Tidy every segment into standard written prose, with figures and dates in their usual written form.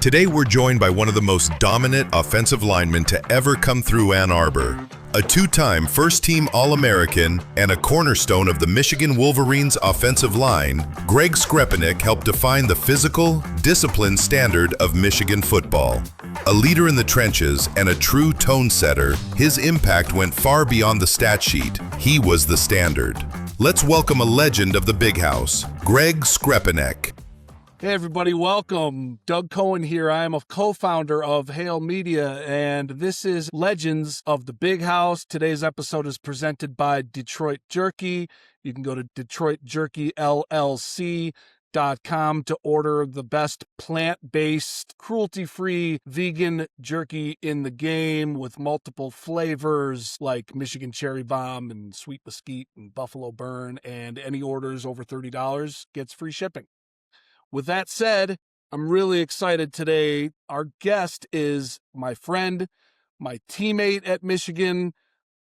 Today we're joined by one of the most dominant offensive linemen to ever come through Ann Arbor. A two-time first-team All-American and a cornerstone of the Michigan Wolverines offensive line, Greg Skrepenak helped define the physical, disciplined standard of Michigan football. A leader in the trenches and a true tone setter, his impact went far beyond the stat sheet. He was the standard. Let's welcome a legend of the Big House, Greg Skrepenak. Hey everybody, welcome. Doug Cohen here. I am a co-founder of Hail Media, and this is Legends of the Big House. Today's episode is presented by Detroit Jerky. You can go to DetroitJerkyLLC.com to order the best plant-based, cruelty-free, vegan jerky in the game with multiple flavors like Michigan Cherry Bomb and Sweet Mesquite and Buffalo Burn, and any orders over $30 gets free shipping. With that said, I'm really excited today. Our guest is my friend, my teammate at Michigan,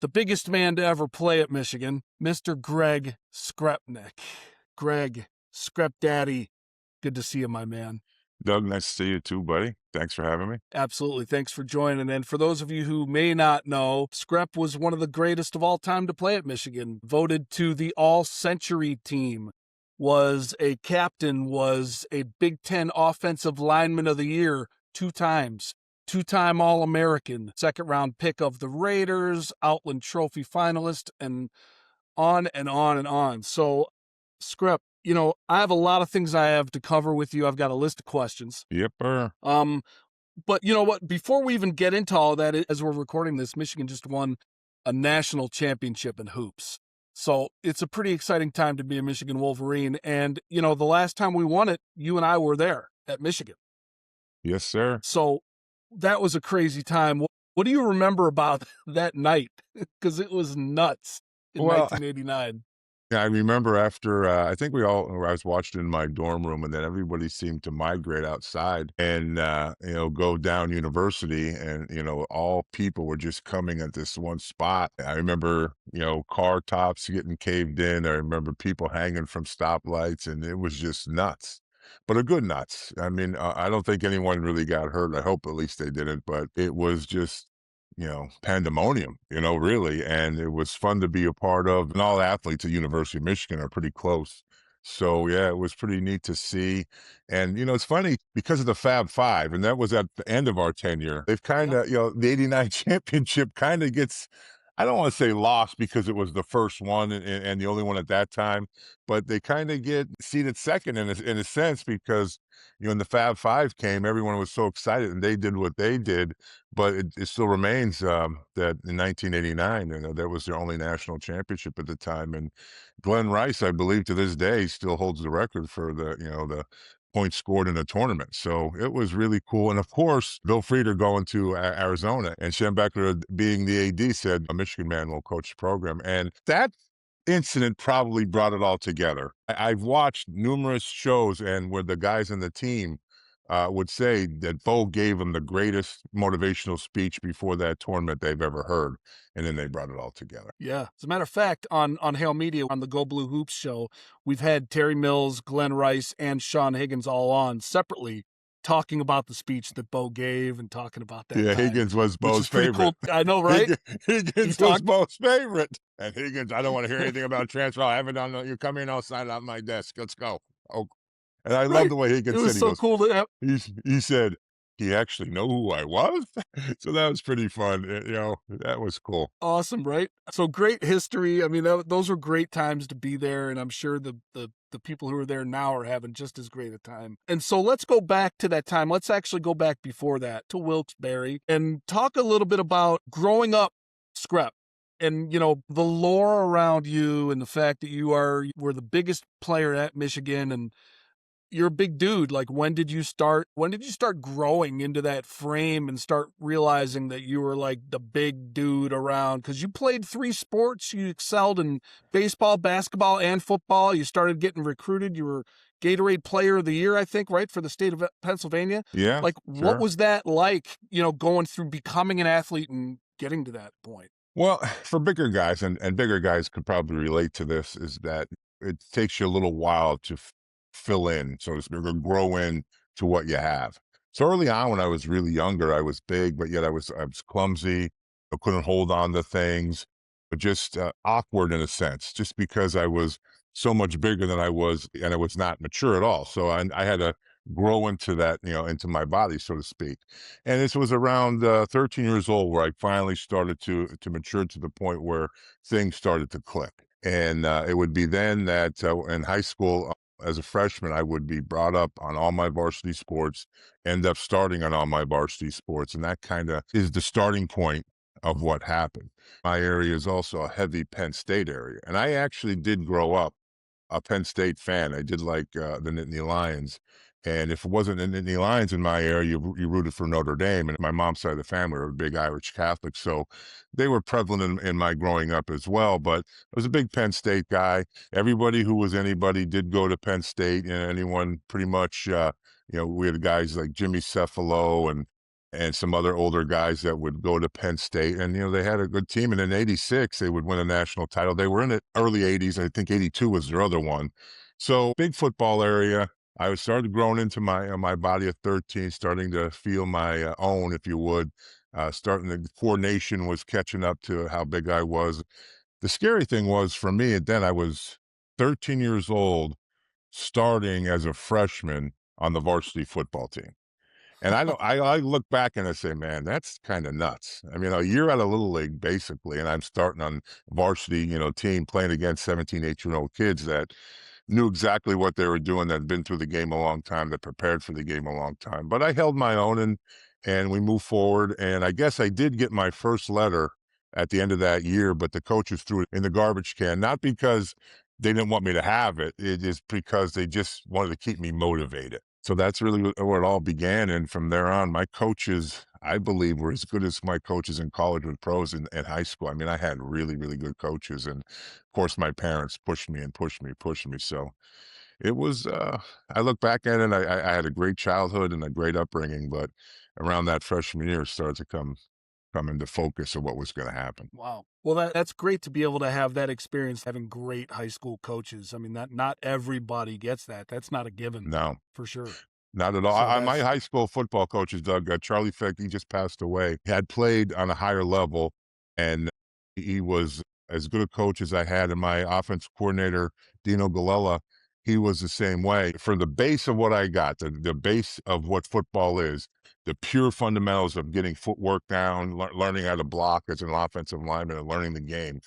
the biggest man to ever play at Michigan, Mr. Greg Skrepenak. Greg, Skrep Daddy, good to see you, my man. Doug, nice to see you too, buddy. Thanks for having me. Absolutely. Thanks for joining. And for those of you who may not know, Skrep was one of the greatest of all time to play at Michigan, voted to the All-Century team. Was a captain, was a Big Ten Offensive Lineman of the Year 2 times, 2-time All-American, second-round pick of the Raiders, Outland Trophy finalist, and on and on and on. So, Skrep, you know, I have a lot of things I have to cover with you. I've got a list of questions. Yep. But you know what? Before we even get into all that, as we're recording this, Michigan just won a national championship in hoops. So it's a pretty exciting time to be a Michigan Wolverine. And, you know, the last time we won it, you and I were there at Michigan. Yes, sir. So that was a crazy time. What do you remember about that night? Because it was nuts in 1989. Yeah, I remember after, I think I was watching in my dorm room, and then everybody seemed to migrate outside and, go down University, and, all people were just coming at this one spot. I remember, car tops getting caved in. I remember people hanging from stoplights, and it was just nuts. But a good nuts. I mean, I don't think anyone really got hurt. I hope at least they didn't, but it was just pandemonium, really. And it was fun to be a part of. And all athletes at University of Michigan are pretty close. So, yeah, it was pretty neat to see. And, it's funny because of the Fab Five, and that was at the end of our tenure. They've kind of, the 89 championship kind of gets, I don't want to say lost because it was the first one and the only one at that time, but they kind of get seated second in a sense because, when the Fab Five came, everyone was so excited and they did what they did, but it still remains that in 1989, that was their only national championship at the time. And Glenn Rice, I believe to this day, still holds the record for the points scored in a tournament. So it was really cool. And of course, Bill Frieder going to Arizona, and Schembechler being the AD said, a Michigan man will coach the program. And that incident probably brought it all together. I've watched numerous shows and where the guys on the team would say that Bo gave them the greatest motivational speech before that tournament they've ever heard. And then they brought it all together. Yeah. As a matter of fact, on Hail Media, on the Go Blue Hoops show, we've had Terry Mills, Glenn Rice, and Sean Higgins all on separately talking about the speech that Bo gave and talking about that. Yeah, time, Higgins was Bo's favorite. Cool. I know, right? Higgins was Bo's favorite. And Higgins, I don't want to hear anything about transfer. I haven't done. You come here and I'll sign it on my desk. Let's go. Oh, and I love the way Higgins said. It was so cool to have. He said he actually know who I was. So that was pretty fun. That was cool. Awesome, right? So great history. I mean, those were great times to be there, and I'm sure the people who are there now are having just as great a time. And so let's go back to that time. Let's actually go back before that to Wilkes-Barre and talk a little bit about growing up, Skrep, and, the lore around you and the fact that you were the biggest player at Michigan, and you're a big dude. Like, when did you start growing into that frame and start realizing that you were like the big dude around? Because you played 3 sports. You excelled in baseball, basketball, and football. You started getting recruited. You were Gatorade Player of the Year, I think, right, for the state of Pennsylvania. Yeah. Like, sure. What was that like, going through becoming an athlete and getting to that point? Well, for bigger guys, and bigger guys could probably relate to this, is that it takes you a little while to fill in, so to speak, or grow in to what you have. So early on, when I was really younger, I was big, but yet I was clumsy. I couldn't hold on to things, but just awkward in a sense, just because I was so much bigger than I was, and I was not mature at all. So I had to grow into that, into my body, so to speak. And this was around 13 years old where I finally started to mature to the point where things started to click. And it would be then that in high school, as a freshman, I would be brought up on all my varsity sports, end up starting on all my varsity sports. And that kind of is the starting point of what happened. My area is also a heavy Penn State area. And I actually did grow up a Penn State fan. I did like the Nittany Lions. And if it wasn't the Nittany Lions in my area, you rooted for Notre Dame. And my mom's side of the family were big Irish Catholics. So they were prevalent in my growing up as well. But I was a big Penn State guy. Everybody who was anybody did go to Penn State. And anyone pretty much, we had guys like Jimmy Cephalo and some other older guys that would go to Penn State. And, they had a good team. And in 86, they would win a national title. They were in the early 80s. I think 82 was their other one. So big football area. I was started growing into my body at 13, starting to feel my own, if you would. Starting the coordination was catching up to how big I was. The scary thing was for me, then I was 13 years old, starting as a freshman on the varsity football team. And I don't I look back and I say, "Man, that's kinda nuts." I mean, a year out of Little League, basically, and I'm starting on varsity, team playing against 17, 18-year-old kids that knew exactly what they were doing, that had been through the game a long time, that prepared for the game a long time. But I held my own, and we moved forward, and I guess I did get my first letter at the end of that year, but the coaches threw it in the garbage can, not because they didn't want me to have it, it is because they just wanted to keep me motivated. So that's really where it all began, and from there on, my coaches, I believe, were as good as my coaches in college and pros in high school. I mean, I had really, really good coaches, and of course, my parents pushed me and pushed me. So it was, I look back at it, I had a great childhood and a great upbringing, but around that freshman year, it started to come into focus of what was going to happen. Wow. Well, that's great to be able to have that experience, having great high school coaches. I mean, that not everybody gets that. That's not a given No, for sure. not at all. So My that's high school football coaches, Doug, Charlie Fick, he just passed away. He had played on a higher level, and he was as good a coach as I had. And my offense coordinator, Dino Galella, he was the same way. For the base of what I got, the base of what football is, the pure fundamentals of getting footwork down, learning how to block as an offensive lineman, and learning the game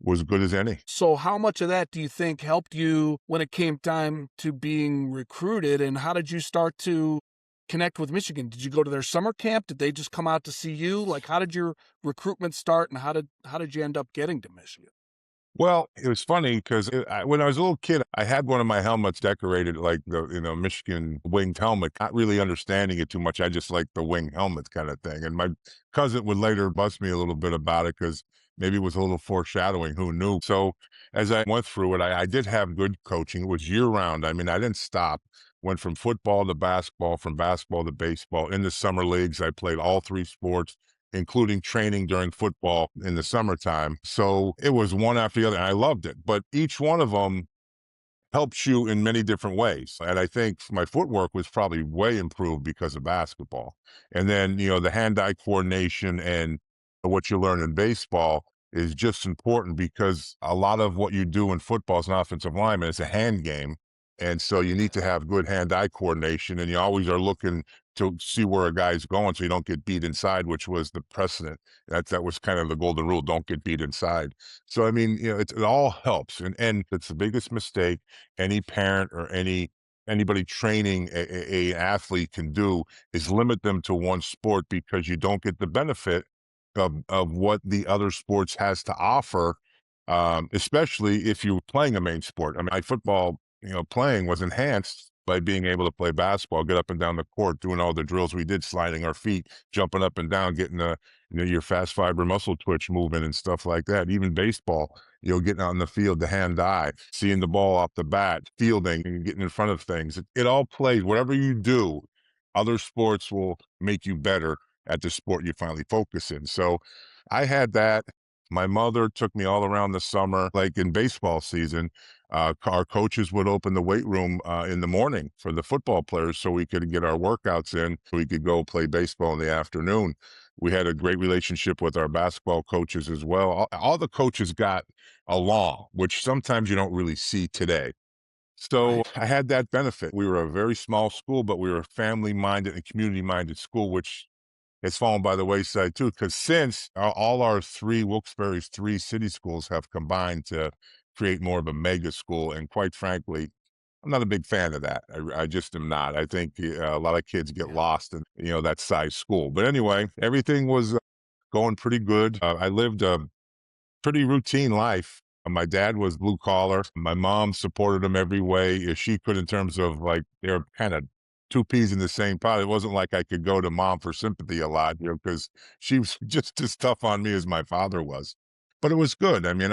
was good as any. so how much of that do you think helped you when it came time to being recruited, and how did you start to connect with Michigan? Did you go to their summer camp? Did they just come out to see you? Like, how did your recruitment start, and how did you end up getting to Michigan? Well, it was funny because when I was a little kid, I had one of my helmets decorated like the Michigan winged helmet, not really understanding it too much. I just like the winged helmet kind of thing. And my cousin would later bust me a little bit about it because maybe it was a little foreshadowing. Who knew? So as I went through it, I did have good coaching. It was year round. I mean, I didn't stop. Went from football to basketball, from basketball to baseball. In the summer leagues, I played all three sports, including training during football in the summertime. So it was one after the other. And I loved it. But each one of them helps you in many different ways. And I think my footwork was probably way improved because of basketball. And then, the hand-eye coordination and what you learn in baseball is just important because a lot of what you do in football as an offensive lineman is a hand game. And so you need to have good hand-eye coordination, and you always are looking to see where a guy's going so you don't get beat inside, which was the precedent. That was kind of the golden rule, don't get beat inside. So, I mean, it all helps. And it's the biggest mistake any parent or anybody training a athlete can do is limit them to one sport because you don't get the benefit of what the other sports has to offer, especially if you're playing a main sport. I mean, my football, playing was enhanced by being able to play basketball, get up and down the court, doing all the drills we did, sliding our feet, jumping up and down, getting your fast fiber muscle twitch movement and stuff like that. Even baseball, getting out in the field, the hand eye, seeing the ball off the bat, fielding, and getting in front of things. It all plays. Whatever you do, other sports will make you better at the sport you finally focus in. So I had that. My mother took me all around the summer, like in baseball season. Our coaches would open the weight room in the morning for the football players so we could get our workouts in, so we could go play baseball in the afternoon. We had a great relationship with our basketball coaches as well. All the coaches got along, which sometimes you don't really see today. So Right. I had that benefit. We were a very small school, but we were a family-minded and community-minded school, which has fallen by the wayside too, because since all our Wilkes-Barre's three city schools have combined to create more of a mega school, and quite frankly, I'm not a big fan of that. I just am not. I think a lot of kids get Yeah. lost in that size school. But anyway, everything was going pretty good. I lived a pretty routine life. My dad was blue collar. My mom supported him every way she could in terms of like they're kind of two peas in the same pot. It wasn't like I could go to mom for sympathy a lot, because she was just as tough on me as my father was. But it was good. I mean,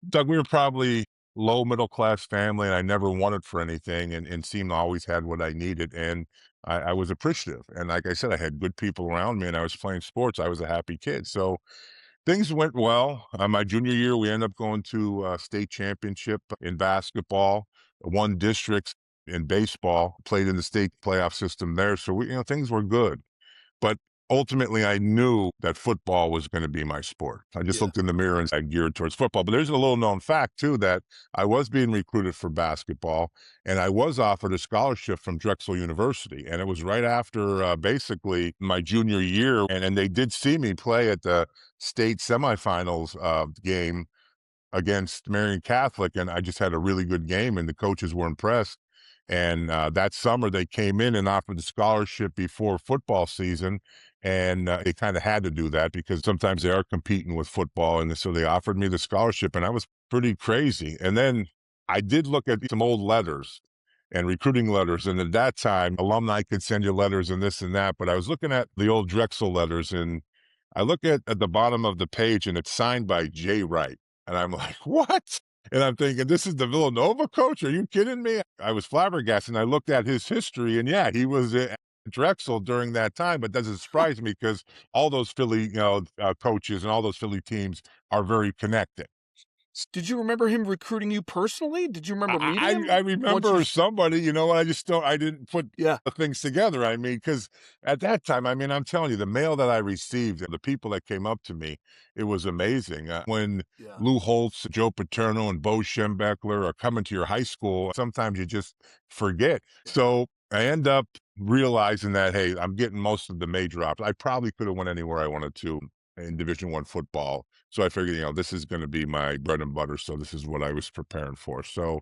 Doug, we were probably low middle class family, and I never wanted for anything, and seemed to always had what I needed. And I was appreciative. And like I said, I had good people around me, and I was playing sports. I was a happy kid. So things went well. My junior year, we ended up going to state championship in basketball, won districts in baseball, played in the state playoff system there. So things were good. But ultimately, I knew that football was going to be my sport. I just Yeah. looked in the mirror and I geared towards football. But there's a little known fact too that I was being recruited for basketball, and I was offered a scholarship from Drexel University, and it was right after basically my junior year, and they did see me play at the state semifinals game against Marian Catholic, and I just had a really good game, and the coaches were impressed. And that summer, they came in and offered the scholarship before football season, and they kind of had to do that because sometimes they are competing with football, and so they offered me the scholarship, and I was pretty crazy. And then I did look at some old letters and recruiting letters, and at that time, alumni could send you letters and this and that, but I was looking at the old Drexel letters, and I look at the bottom of the page, and it's signed by Jay Wright. And I'm like, what? And I'm thinking, this is the Villanova coach? Are you kidding me? I was flabbergasted. And I looked at his history, and yeah, he was at Drexel during that time, but doesn't surprise me because all those Philly, coaches and all those Philly teams are very connected. Did you remember him recruiting you personally? Did you remember meeting him? I remember somebody, I just don't, I didn't put Yeah. the things together. I mean, because at that time, I mean, I'm telling you, the mail that I received, the people that came up to me, it was amazing. When Yeah. Lou Holtz, Joe Paterno, and Bo Schembechler are coming to your high school, sometimes you just forget. Yeah. So I end up realizing that, hey, I'm getting most of the major offers. I probably could have went anywhere I wanted to in Division I football. So I figured, this is going to be my bread and butter. So this is what I was preparing for. So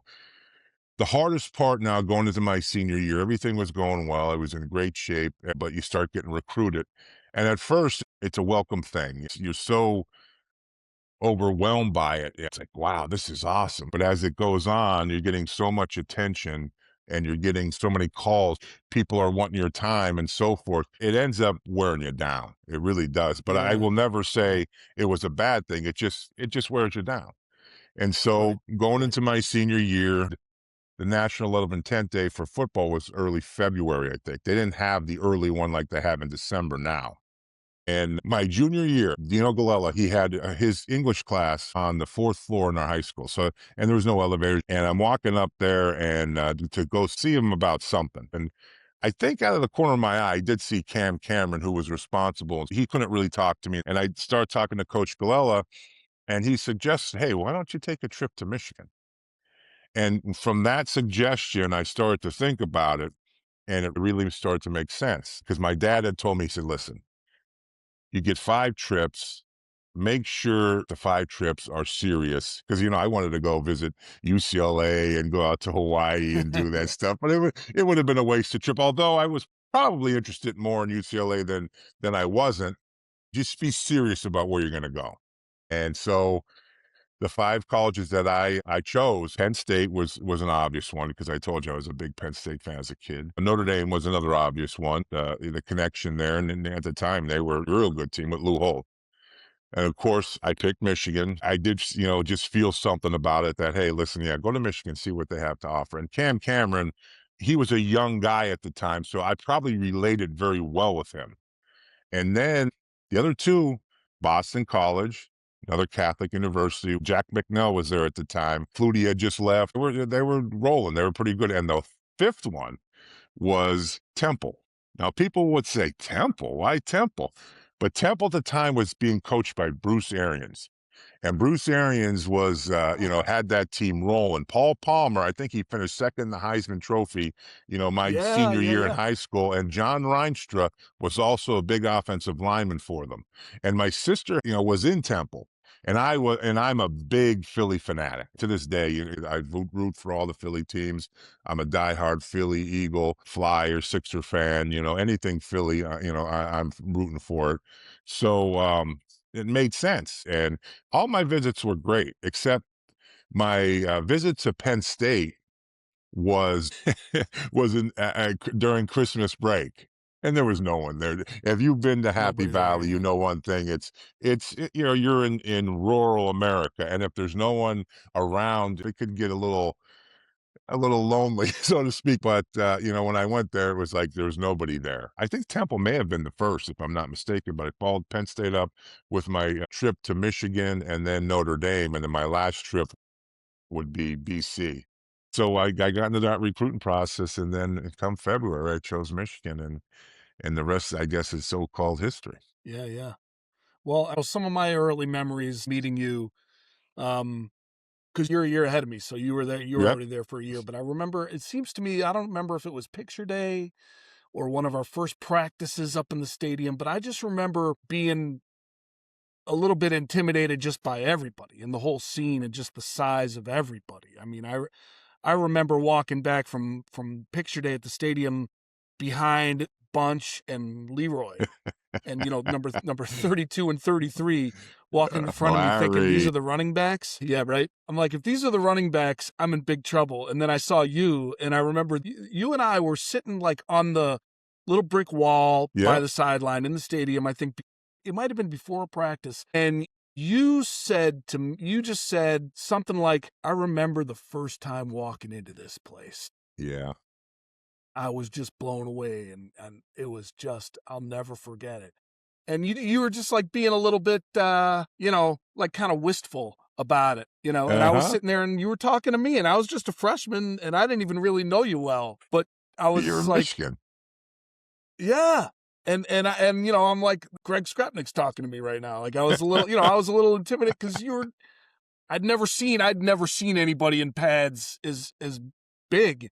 the hardest part now going into my senior year, everything was going well. I was in great shape, but you start getting recruited. And at first, it's a welcome thing. You're so overwhelmed by it. It's like, wow, this is awesome. But as it goes on, you're getting so much attention and you're getting so many calls. People are wanting your time and so forth. It ends up wearing you down. It really does. But I Yeah. will never say it was a bad thing. It just wears you down. And so going into my senior year, the National Letter of Intent Day for football was early February, I think. They didn't have the early one like they have in December now. And my junior year, Dino Galella, he had his English class on the fourth floor in our high school. So, and there was no elevator. And I'm walking up there and to go see him about something. And I think out of the corner of my eye, I did see Cam Cameron, who was responsible. He couldn't really talk to me. And I started talking to Coach Galella, and he suggested, hey, why don't you take a trip to Michigan? And from that suggestion, I started to think about it, and it really started to make sense because my dad had told me, he said, listen, you get 5 trips. Make sure the 5 trips are serious because, I wanted to go visit UCLA and go out to Hawaii and do that stuff, but it would have been a wasted trip. Although I was probably interested more in UCLA than I wasn't. Just be serious about where you're going to go. And so the 5 colleges that I chose, Penn State was an obvious one because I told you I was a big Penn State fan as a kid. Notre Dame was another obvious one, the connection there. And then at the time, they were a real good team with Lou Holt. And of course, I picked Michigan. I did, just feel something about it that, hey, listen, yeah, go to Michigan, see what they have to offer. And Cam Cameron, he was a young guy at the time, so I probably related very well with him. And then the other 2, Boston College another Catholic university. Jack McNell was there at the time. Flutie had just left. They were rolling. They were pretty good. And the fifth one was Temple. Now, people would say, Temple? Why Temple? But Temple at the time was being coached by Bruce Arians. And Bruce Arians was, had that team rolling. Paul Palmer, I think he finished second in the Heisman Trophy, my Yeah, senior yeah, year in yeah. high school. And John Reinstra was also a big offensive lineman for them. And my sister, was in Temple. And I'm a big Philly fanatic to this day. I root for all the Philly teams. I'm a diehard Philly, Eagle, Flyer, Sixer fan. Anything Philly, I'm rooting for it. So it made sense, and all my visits were great, except my visit to Penn State was was during Christmas break, and there was no one there. If you've been to Happy Nobody there. Valley, you know one thing. You're in rural America, and if there's no one around, it could get a little lonely, so to speak. But when I went there, it was like there was nobody there. I think Temple may have been the first, if I'm not mistaken. But I followed Penn State up with my trip to Michigan and then Notre Dame, and then my last trip would be BC. So I got into that recruiting process, and then come February, I chose Michigan, and the rest, I guess, is so-called history. Yeah, yeah. Well, some of my early memories meeting you, because you're a year ahead of me, so you were there. You were Yep. already there for a year. But I remember, it seems to me, I don't remember if it was picture day or one of our first practices up in the stadium, but I just remember being a little bit intimidated just by everybody and the whole scene and just the size of everybody. I mean, I remember walking back from picture day at the stadium behind Bunch and Leroy, and number 32 and 33 walking in front of me, thinking these Larry. are the running backs. Yeah, right. I'm like, if these are the running backs, I'm in big trouble. And then I saw you, and I remember you and I were sitting like on the little brick wall by Yep. the sideline in the stadium. I think it might have been before practice, and you just said something like, I remember the first time walking into this place. Yeah. I was just blown away, and it was just, I'll never forget it. And you were just like being a little bit, like kind of wistful about it, and I was Uh-huh. sitting there and you were talking to me, and I was just a freshman and I didn't even really know you well, but I You're was in like, Michigan. yeah. I'm like, Greg Skrepenak's talking to me right now. Like I was a little, I was a little intimidated because I'd never seen anybody in pads as big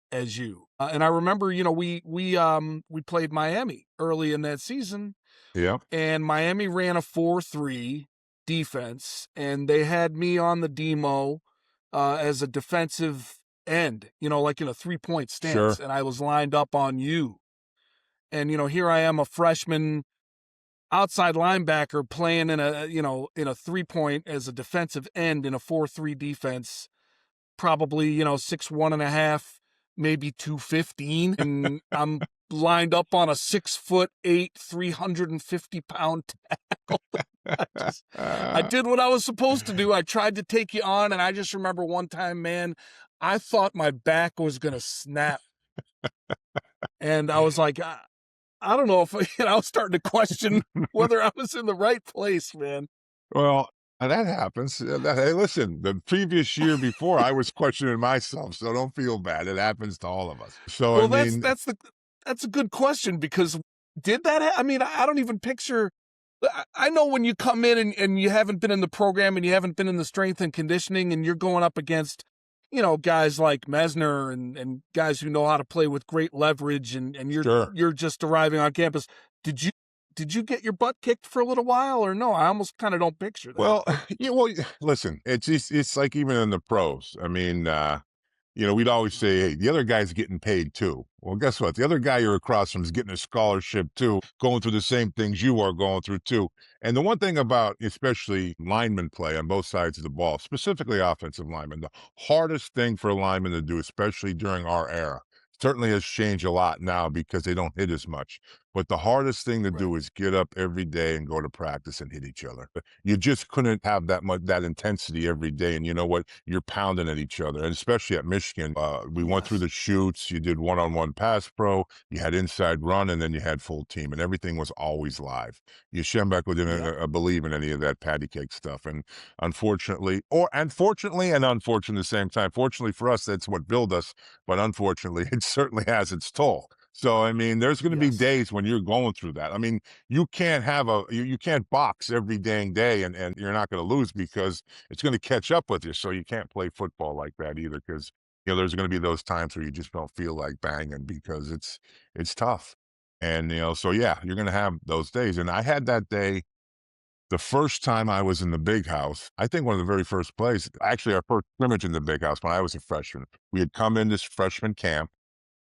as you. And I remember, we played Miami early in that season, Yep. and Miami ran a 4-3 defense, and they had me on the demo as a defensive end, like in a 3-point stance, Sure. and I was lined up on you. And here I am, a freshman outside linebacker playing in a 3-point as a defensive end in a 4-3 defense, probably 6'1.5", maybe 215, and I'm lined up on a 6'8", 350-pound tackle. I did what I was supposed to do. I tried to take you on, and I just remember one time, man, I thought my back was gonna snap, and I was like, I don't know if I was starting to question whether I was in the right place, man. Well, that happens. Hey, listen, the previous year before, I was questioning myself, so don't feel bad. It happens to all of us. So, I Well, mean, that's a good question, because did that I mean, I don't even picture. I know when you come in and you haven't been in the program and you haven't been in the strength and conditioning, and you're going up against, guys like Mesner and guys who know how to play with great leverage, and sure. you're just arriving on campus. Did you get your butt kicked for a little while, or no? I almost kind of don't picture that. Well, listen, it's like even in the pros. I mean, we'd always say, hey, the other guy's getting paid too. Well, guess what? The other guy you're across from is getting a scholarship too, going through the same things you are going through too. And the one thing about especially lineman play on both sides of the ball, specifically offensive linemen, the hardest thing for a lineman to do, especially during our era, certainly has changed a lot now because they don't hit as much. But the hardest thing to Right. do is get up every day and go to practice and hit each other. You just couldn't have that intensity every day. And you know what? You're pounding at each other, and especially at Michigan. We went through Yes. the shoots. You did one-on-one pass pro. You had inside run, and then you had full team, and everything was always live. Schembechler didn't Yep. believe in any of that patty cake stuff, and unfortunately and unfortunately at the same time. Fortunately for us, that's what built us, but unfortunately, it certainly has its toll. So, I mean, there's going to be Yes. days when you're going through that. I mean, you can't have you can't box every dang day and you're not going to lose because it's going to catch up with you. So you can't play football like that either because, there's going to be those times where you just don't feel like banging because it's tough. And, so yeah, you're going to have those days. And I had that day the first time I was in the big house. I think one of the very first plays, actually our first scrimmage in the big house when I was a freshman. We had come in this freshman camp.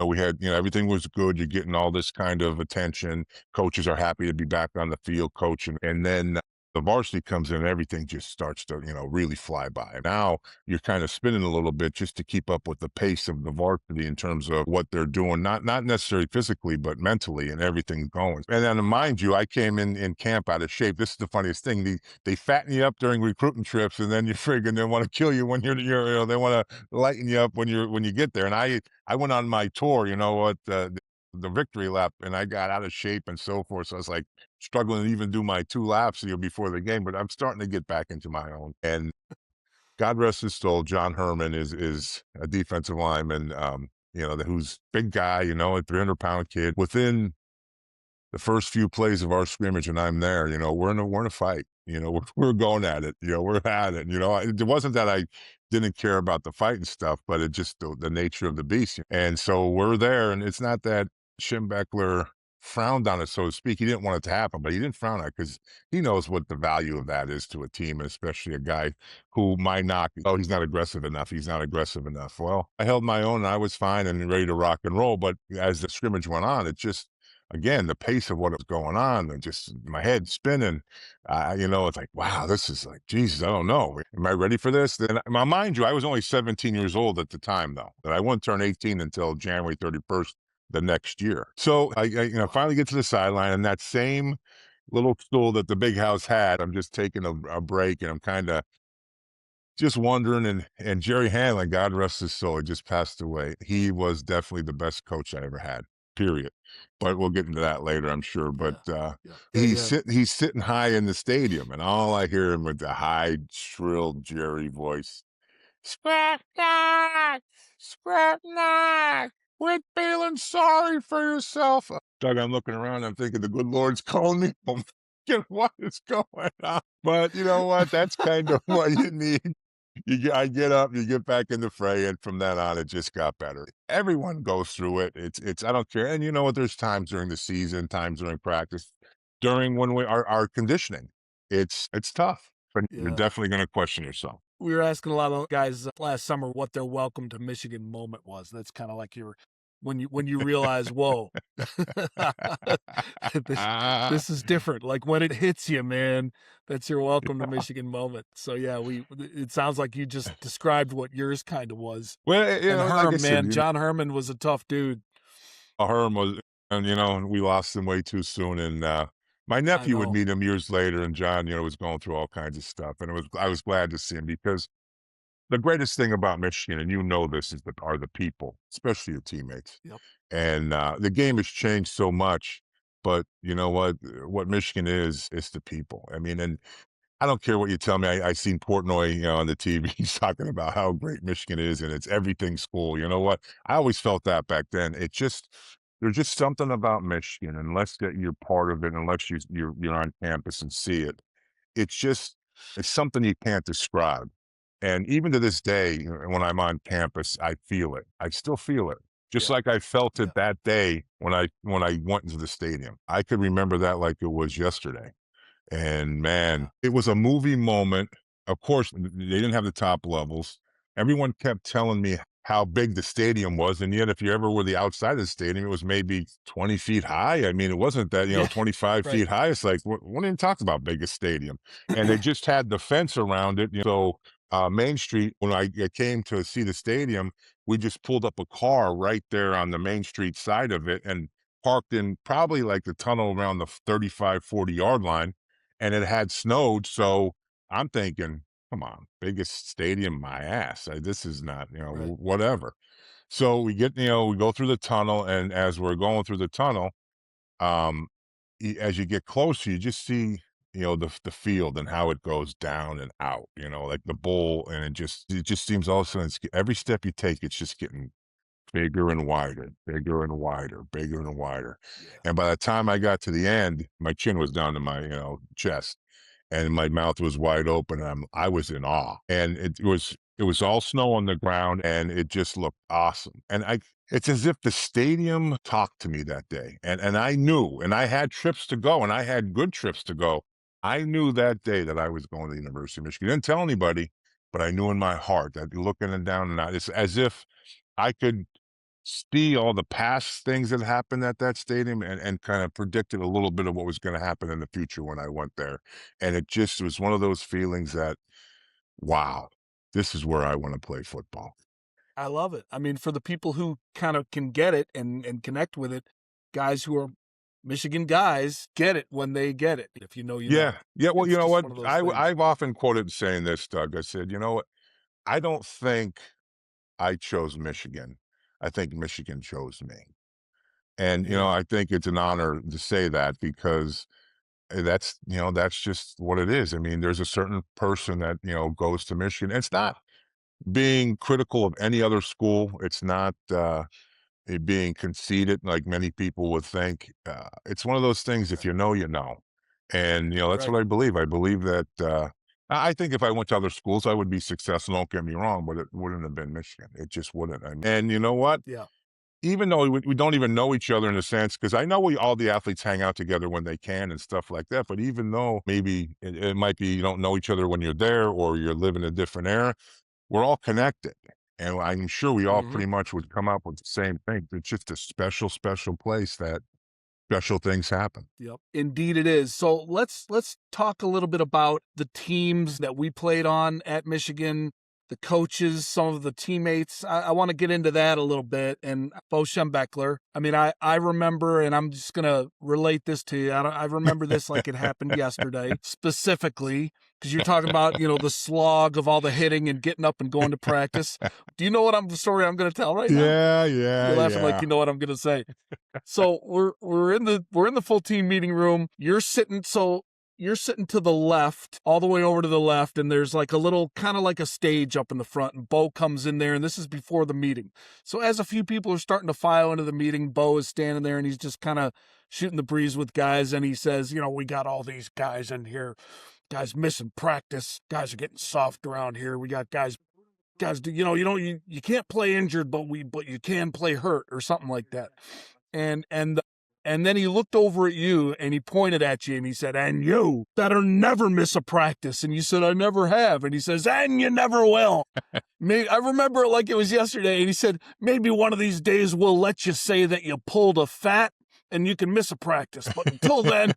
We had, everything was good. You're getting all this kind of attention. Coaches are happy to be back on the field coaching. And then the varsity comes in and everything just starts to, really fly by. Now you're kind of spinning a little bit just to keep up with the pace of the varsity in terms of what they're doing, not necessarily physically, but mentally and everything's going. And then mind you, I came in camp out of shape. This is the funniest thing. They fatten you up during recruiting trips and then you friggin' they want to kill you when you're they want to lighten you up when you get there. And I went on my tour, the victory lap, and I got out of shape and so forth. So I was like struggling to even do my 2 laps, before the game. But I'm starting to get back into my own. And God rest his soul, John Herman is a defensive lineman, who's big guy, a 300-pound kid. Within the first few plays of our scrimmage, and I'm there, we're in a fight. We're going at it. We're at it. It wasn't that I didn't care about the fight and stuff, but it just the nature of the beast. And so we're there, and it's not that Schembechler frowned on it, so to speak. He didn't want it to happen, but he didn't frown on it because he knows what the value of that is to a team, and especially a guy who might not, oh, he's not aggressive enough. He's not aggressive enough. Well, I held my own, and I was fine and ready to rock and roll. But as the scrimmage went on, it just, again, the pace of what was going on and just my head spinning, it's like, wow, this is like, Jesus, I don't know. Am I ready for this? Then, mind you, I was only 17 years old at the time, though. And I wouldn't turn 18 until January 31st the next year. So I finally get to the sideline, and that same little stool that the big house had, I'm just taking a break, and I'm kind of just wondering, and Jerry Hanlon, God rest his soul, he just passed away. He was definitely the best coach I ever had, period. But we'll get into that later, I'm sure. But Yeah. Yeah. he's sitting high in the stadium, and all I hear him with the high, shrill Jerry voice, Skrepenak, Skrepenak, quit feeling sorry for yourself. Doug, I'm looking around, I'm thinking the good Lord's calling me home. What is going on? But you know what? That's kind of what you need. I get up, you get back in the fray, and from then on, it just got better. Everyone goes through it. It's I don't care. And you know what? There's times during the season, times during practice, during when we our conditioning. It's tough, but you're Yeah. definitely going to question yourself. We were asking a lot of guys last summer what their welcome to Michigan moment was. That's kind of like your when you realize, whoa, this is different. Like when it hits you, man, that's your welcome to Michigan moment. So yeah, it sounds like you just described what yours kind of was. Well, And like I Herm, said, man, John Herman was a tough dude. Herm was, and we lost him way too soon. And my I nephew would know. meet him years later, and John, was going through all kinds of stuff, and I was glad to see him because the greatest thing about Michigan, and this, are the people, especially the teammates. Yep. And the game has changed so much, but you know what? What Michigan is the people. I mean, and I don't care what you tell me. I seen Portnoy, on the TV, he's talking about how great Michigan is, and it's everything school. You know what? I always felt that back then. There's just something about Michigan, unless that you're part of it, unless you're on campus and see it. It's just it's something you can't describe. And even to this day, when I'm on campus, I feel it. I still feel it. Just Yeah. like I felt Yeah. it that day when I went into the stadium. I could remember that like it was yesterday. And man, it was a movie moment. Of course, they didn't have the top levels. Everyone kept telling me how big the stadium was. And yet, if you ever were the outside of the stadium, it was maybe 20 feet high. I mean, it wasn't that, Yeah. 25 Right. feet high. It's like, what are you talking about, biggest stadium? And they just had the fence around it. So, Main Street, when I came to see the stadium, we just pulled up a car right there on the Main Street side of it. And parked in probably like the tunnel around the 35, 40-yard line, and it had snowed. So I'm thinking, come on, biggest stadium, my ass. This is not, Right. whatever. So we get, we go through the tunnel, and as we're going through the tunnel, um, as you get closer, you just see, the field and how it goes down and out, like the bowl, and it just seems all of a sudden, every step you take, it's just getting bigger and wider, bigger and wider, bigger and wider. Yeah. And by the time I got to the end, my chin was down to my, chest, and my mouth was wide open. And I was in awe. And it was all snow on the ground, and it just looked awesome. And it's as if the stadium talked to me that day. And I knew, and I had trips to go, and I had good trips to go. I knew that day that I was going to the University of Michigan. Didn't tell anybody, but I knew in my heart that looking and down, and it's as if I could see all the past things that happened at that stadium, and kind of predicted a little bit of what was going to happen in the future when I went there. And it just was one of those feelings that, wow, this is where I want to play football. I love it. I mean, for the people who kind of can get it and connect with it, guys who are Michigan guys get it when they get it. If you know, you know. Yeah. Yeah. Well, It's you know just what? one of those things. I've often quoted saying this, Doug. I said, you know what? I don't think I chose Michigan. I think Michigan chose me. And, Yeah. I think it's an honor to say that, because that's just what it is. I mean, there's a certain person that, goes to Michigan. It's not being critical of any other school. It's not it being conceited like many people would think. It's one of those things, if you know, you know. And, that's Right. what I believe. I believe that I think if I went to other schools, I would be successful. Don't get me wrong, but it wouldn't have been Michigan. It just wouldn't. And you know what? Yeah. Even though we don't even know each other in a sense, because I know all the athletes hang out together when they can and stuff like that. But even though maybe it might be you don't know each other when you're there, or you're living a different era, we're all connected. And I'm sure we all pretty much would come up with the same thing. It's just a special, special place that special things happen. Yep. Indeed it is. So let's talk a little bit about the teams that we played on at Michigan, the coaches, some of the teammates. I want to get into that a little bit. And Bo Schembechler, I mean, I remember, and I'm just going to relate this to you. I remember this like it happened yesterday, specifically, because you're talking about, the slog of all the hitting and getting up and going to practice. Do you know the story I'm going to tell right now? Yeah. You're laughing like you know what I'm going to say. So we're in the full team meeting room. You're sitting to the left, all the way over to the left, and there's like a little kind of like a stage up in the front, and Bo comes in there, and this is before the meeting. So as a few people are starting to file into the meeting, Bo is standing there, and he's just kind of shooting the breeze with guys, and he says, we got all these guys in here, guys missing practice, guys are getting soft around here. We got guys, you can't play injured, but you can play hurt or something like that. And then he looked over at you and he pointed at you and he said, "And you better never miss a practice." And you said, "I never have." And he says, "And you never will." I remember it like it was yesterday. And he said, "Maybe one of these days we'll let you say that you pulled a fat and you can miss a practice. But until then."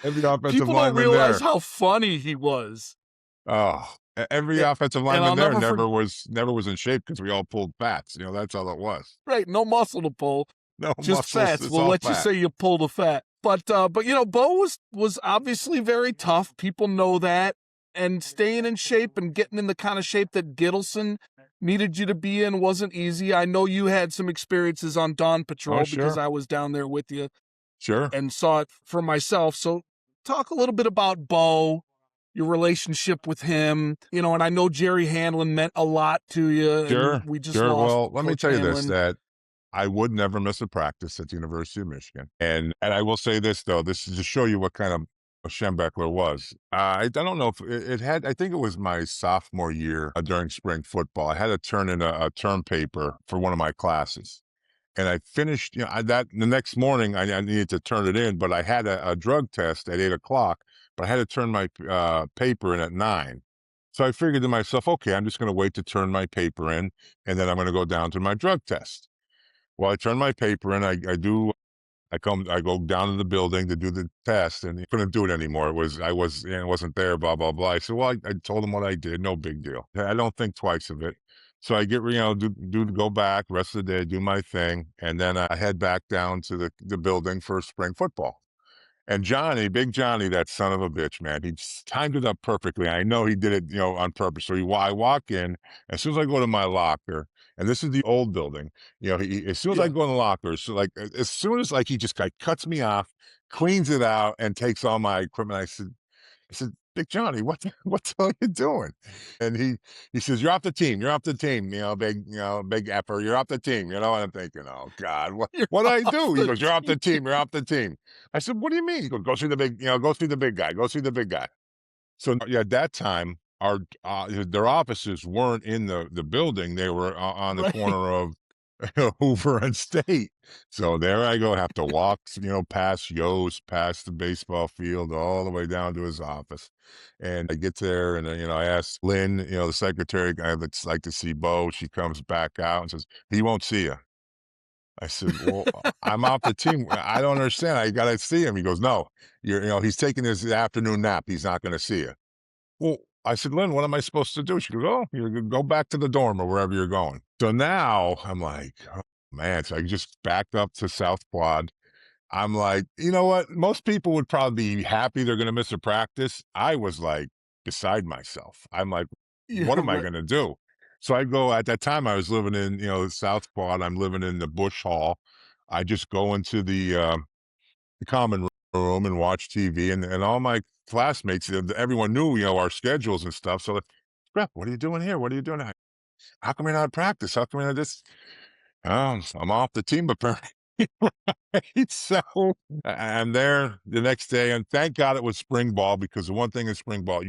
Every offensive People don't lineman realize there. how funny he was. Oh, every And- offensive and lineman I'll there never never was in shape, because we all pulled fats. That's all it was. Right, no muscle to pull. No Just muscles. fats. It's We'll all let you fat. say you pulled a fat. But Bo was obviously very tough. People know that. And staying in shape and getting in the kind of shape that Gittleson needed you to be in wasn't easy. I know you had some experiences on Dawn Patrol because sure. I was down there with you Sure. and saw it for myself. So talk a little bit about Bo, your relationship with him, and I know Jerry Hanlon meant a lot to you. Sure. And we just Sure. lost Well, let me Coach tell you this, Hanlon. that I would never miss a practice at the University of Michigan. And I will say this, though, this is to show you what kind of a Schembechler was. I don't know if it had, I think it was my sophomore year during spring football. I had to turn in a term paper for one of my classes. And I finished, the next morning I needed to turn it in, but I had a drug test at 8:00, but I had to turn my paper in at 9. So I figured to myself, okay, I'm just going to wait to turn my paper in, and then I'm going to go down to my drug test. Well, I turn my paper in, I go down to the building to do the test, and I couldn't do it anymore. I wasn't there, blah, blah, blah. I said, well, I told him what I did, no big deal. I don't think twice of it. So I get, go back, rest of the day, do my thing, and then I head back down to the building for spring football. And Johnny, big Johnny, that son of a bitch, man, he just timed it up perfectly. I know he did it, on purpose. So I walk in, as soon as I go to my locker, and this is the old building, as soon as I Yeah. go in the locker, so like as soon as like he just like cuts me off, cleans it out, and takes all my equipment. I said, Big Johnny, what the hell are you doing? And he says, You're off the team. You're off the team. Big effer. You're off the team. And I'm thinking, oh God, You're what did I off do? He the goes, You're off the team. team. You're off the team. I said, What do you mean? He goes, Go see the big, go see the big guy. Go see the big guy. So yeah, at that time, their offices weren't in the building. They were on the Right. corner of Hoover and State. So there I go, have to walk, past Yo's, past the baseball field, all the way down to his office. And I get there and, I ask Lynn, the secretary, I would like to see Bo. She comes back out and says, He won't see you. I said, Well, I'm off the team. I don't understand. I got to see him. He goes, No, he's taking his afternoon nap. He's not going to see you. Well, I said, Lynn, what am I supposed to do? She goes, Oh, you go back to the dorm or wherever you're going. So now I'm like, oh, man. So I just backed up to South Quad. I'm like, you know what? Most people would probably be happy they're going to miss a practice. I was like beside myself. I'm like, Yeah, what am I right. going to do? So I go, at that time, I was living in, South Quad. I'm living in the Bush Hall. I just go into the common room and watch TV, and all my classmates, everyone knew, our schedules and stuff. So, like, Skrep, what are you doing here? What are you doing? How come you're not at practice? How come you're not this? I'm off the team, apparently. Right? So I'm there the next day, and thank God it was spring ball, because the one thing in spring ball,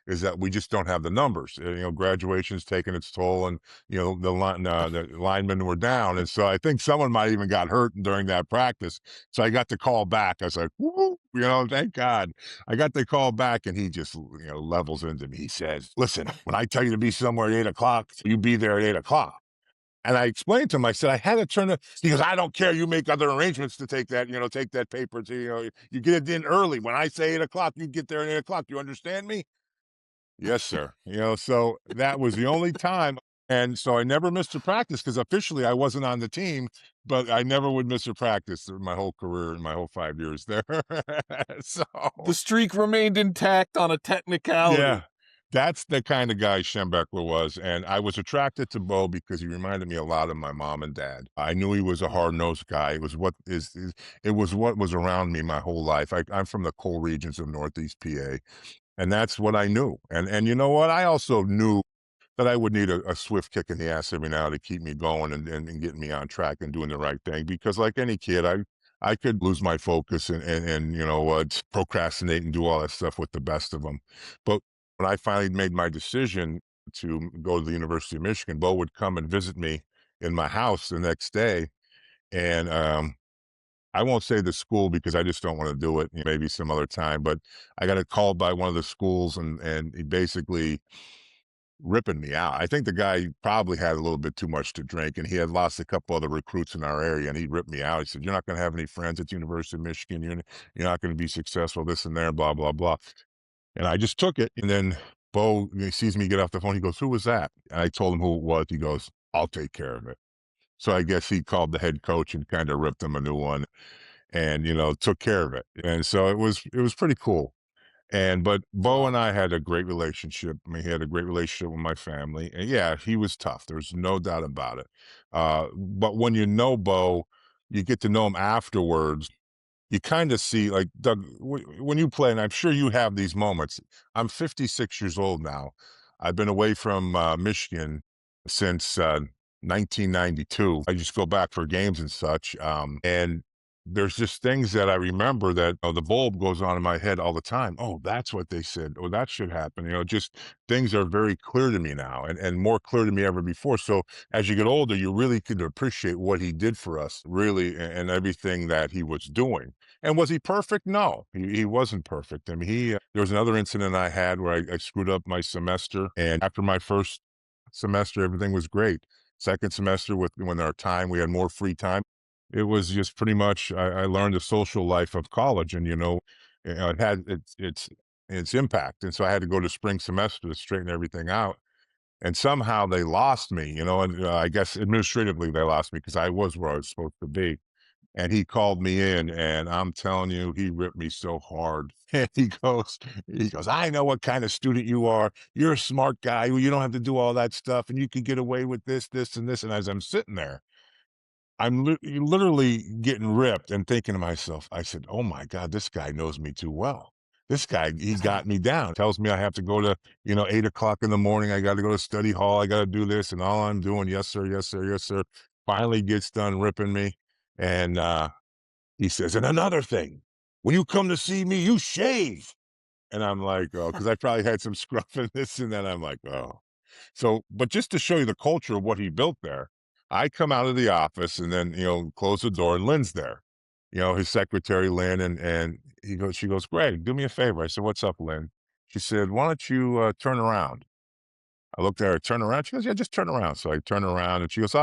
is that we just don't have the numbers. Graduation's taking its toll, and the linemen were down, and so I think someone might even got hurt during that practice. So I got the call back. I was like, "Woo!" Thank God. I got the call back, and he just levels into me. He says, "Listen, when I tell you to be somewhere at 8 o'clock, you be there at 8 o'clock." And I explained to him, I said, I had to turn it. He goes, I don't care. You make other arrangements to take that paper to, you get it in early. When I say 8 o'clock, you get there at 8 o'clock. You understand me? Yes, sir. So that was the only time. And so I never missed a practice, because officially I wasn't on the team, but I never would miss a practice through my whole career and my whole 5 years there. So The streak remained intact on a yeah, technicality. that's the kind of guy Schembechler was, and I was attracted to Bo because he reminded me a lot of my mom and dad. I knew he was a hard-nosed guy. It was what was around me my whole life. I'm from the coal regions of Northeast PA, and that's what I knew. And you know what? I also knew that I would need a swift kick in the ass every now to keep me going, and getting me on track and doing the right thing. Because like any kid, I could lose my focus, and procrastinate and do all that stuff with the best of them. But when I finally made my decision to go to the University of Michigan, Bo would come and visit me in my house the next day. And I won't say the school, because I just don't want to do it. Maybe some other time. But I got a call by one of the schools, and he basically ripping me out. I think the guy probably had a little bit too much to drink, and he had lost a couple other recruits in our area, and he ripped me out. He said, You're not going to have any friends at the University of Michigan. You're not going to be successful, this and there, blah, blah, blah. And I just took it. And then Bo, he sees me get off the phone. He goes, Who was that? And I told him who it was. He goes, I'll take care of it. So I guess he called the head coach and kind of ripped him a new one, and, took care of it. And so it was pretty cool. But Bo and Wow. I had a great relationship. I mean, he had a great relationship with my family. And yeah, he was tough. There's no doubt about it. But when you know Bo, you get to know him afterwards. You kind of see, like, Doug, when you play, and I'm sure you have these moments. I'm 56 years old now. I've been away from Michigan since 1992. I just go back for games and such. And there's just things that I remember that, the bulb goes on in my head all the time. Oh, that's what they said. Oh, that should happen. Just things are very clear to me now, and more clear to me ever before. So as you get older, you really could appreciate what he did for us, really, and everything that he was doing. And was he perfect? No, he wasn't perfect. I mean, there was another incident I had where I screwed up my semester, and after my first semester, everything was great. Second semester, when our time, we had more free time. It was just pretty much, I learned the social life of college, and it had its impact, and so I had to go to spring semester to straighten everything out. And somehow they lost me, and I guess administratively they lost me because I was where I was supposed to be. And he called me in, and I'm telling you, he ripped me so hard. And he goes, I know what kind of student you are. You're a smart guy. You don't have to do all that stuff, and you could get away with this, this, and this. And as I'm sitting there, I'm literally getting ripped and thinking to myself, I said, oh my God, this guy knows me too well. This guy, he got me down, tells me I have to go to, 8 o'clock in the morning. I got to go to study hall. I got to do this. And all I'm doing, yes, sir, yes, sir, yes, sir. Finally gets done ripping me. And he says, and another thing, when you come to see me, you shave. And I'm like, oh, because I probably had some scruff in this and then I'm like, oh. So, but just to show you the culture of what he built there, I come out of the office and then, close the door and Lynn's there, his secretary, Lynn, and she goes, Greg, do me a favor. I said, what's up, Lynn? She said, why don't you turn around? I looked at her, turn around. She goes, yeah, just turn around. So I turn around and she goes,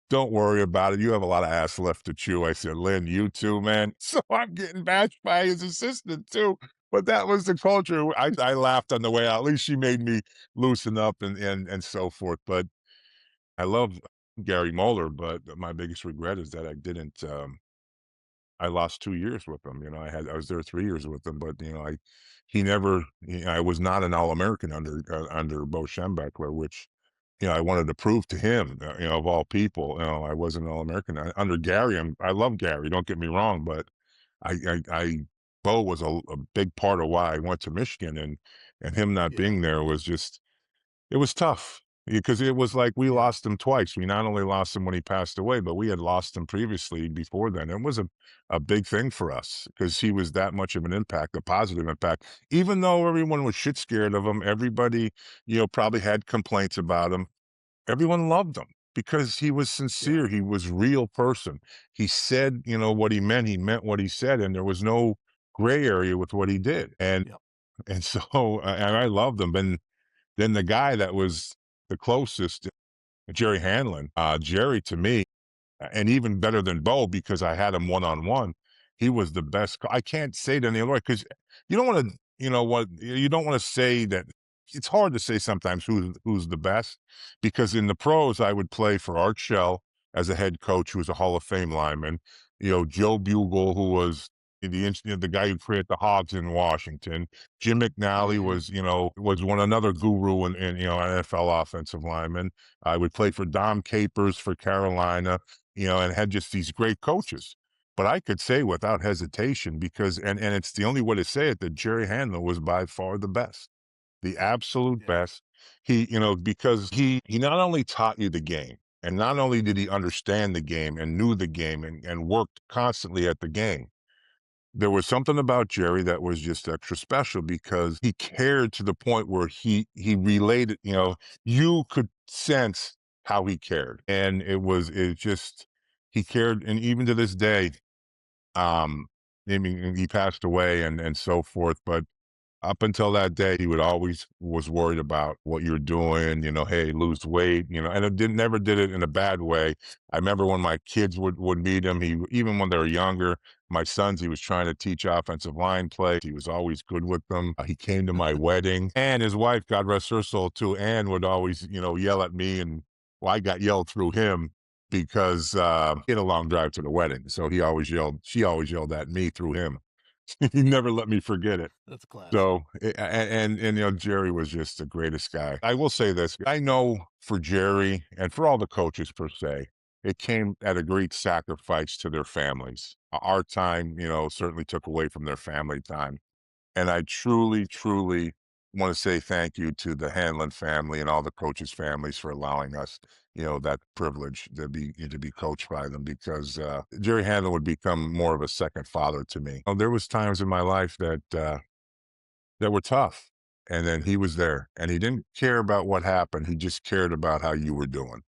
don't worry about it. You have a lot of ass left to chew. I said, Lynn, you too, man. So I'm getting bashed by his assistant too. But that was the culture. I laughed on the way out. At least she made me loosen up and so forth. But I love Gary Moeller, but my biggest regret is that I didn't I lost 2 years with him. I was there 3 years with him, but I was not an All-American under Bo Schembechler, which I wanted to prove to him, of all people, I wasn't an All-American. Under Gary, I love Gary, don't get me wrong, but Bo was a big part of why I went to Michigan, and him not Yeah. being there was just, it was tough because it was like we Yeah. lost him twice. We not only lost him when he passed away, but we had lost him previously before then. It was a big thing for us because he was that much of an impact, a positive impact. Even though everyone was shit scared of him, everybody, probably had complaints about him. Everyone loved him because he was Yeah. sincere. He was real person. He said, what he meant. He meant what he said, and there was no gray area with what he did. And Yep. and so and I loved him. And then the guy that was the closest, Jerry Hanlon, Jerry to me, and even better than Bo because I had him one-on-one. He was the best. I can't say it any other way because you don't want to, you don't want to say that. It's hard to say sometimes who's the best because in the pros, I would play for Art Shell as a head coach, who was a Hall of Fame lineman, Joe Bugle, who was the guy who created the Hogs in Washington. Jim McNally Mhm. was another guru in NFL offensive lineman. I would play for Dom Capers for Carolina, and had just these great coaches. But I could say without hesitation, because and it's the only way to say it, that Jerry Hanlon was by far the best, the absolute Yeah. best. Because he not only taught you the game, and not only did he understand the game and knew the game and worked constantly at the game. There was something about Jerry that was just extra special because he cared to the point where he related, you could sense how he cared. And it just, he cared. And even to this day, um, I mean, he passed away and so forth, but up until that day, he would always was worried about what you're doing, hey, lose weight, and it never did it in a bad way. I remember when my kids would meet him, even when they were younger, my sons, he was trying to teach offensive line play. He was always good with them. He came to my wedding, and his wife, God rest her soul too, Ann, would always, yell at me, and well, I got yelled through him because he had a long drive to the wedding. So she always yelled at me through him. He never let me forget it. That's classic. So, and Jerry was just the greatest guy. I will say this, I know for Jerry and for all the coaches per se, it came at a great sacrifice to their families. Our time, certainly took away from their family time. And I truly, truly want to say thank you to the Hanlon family and all the coaches' families for allowing us, that privilege to be coached by them because Jerry Hanlon would become more of a second father to me. There was times in my life that were tough. And then he was there and he didn't care about what happened. He just cared about how you were doing.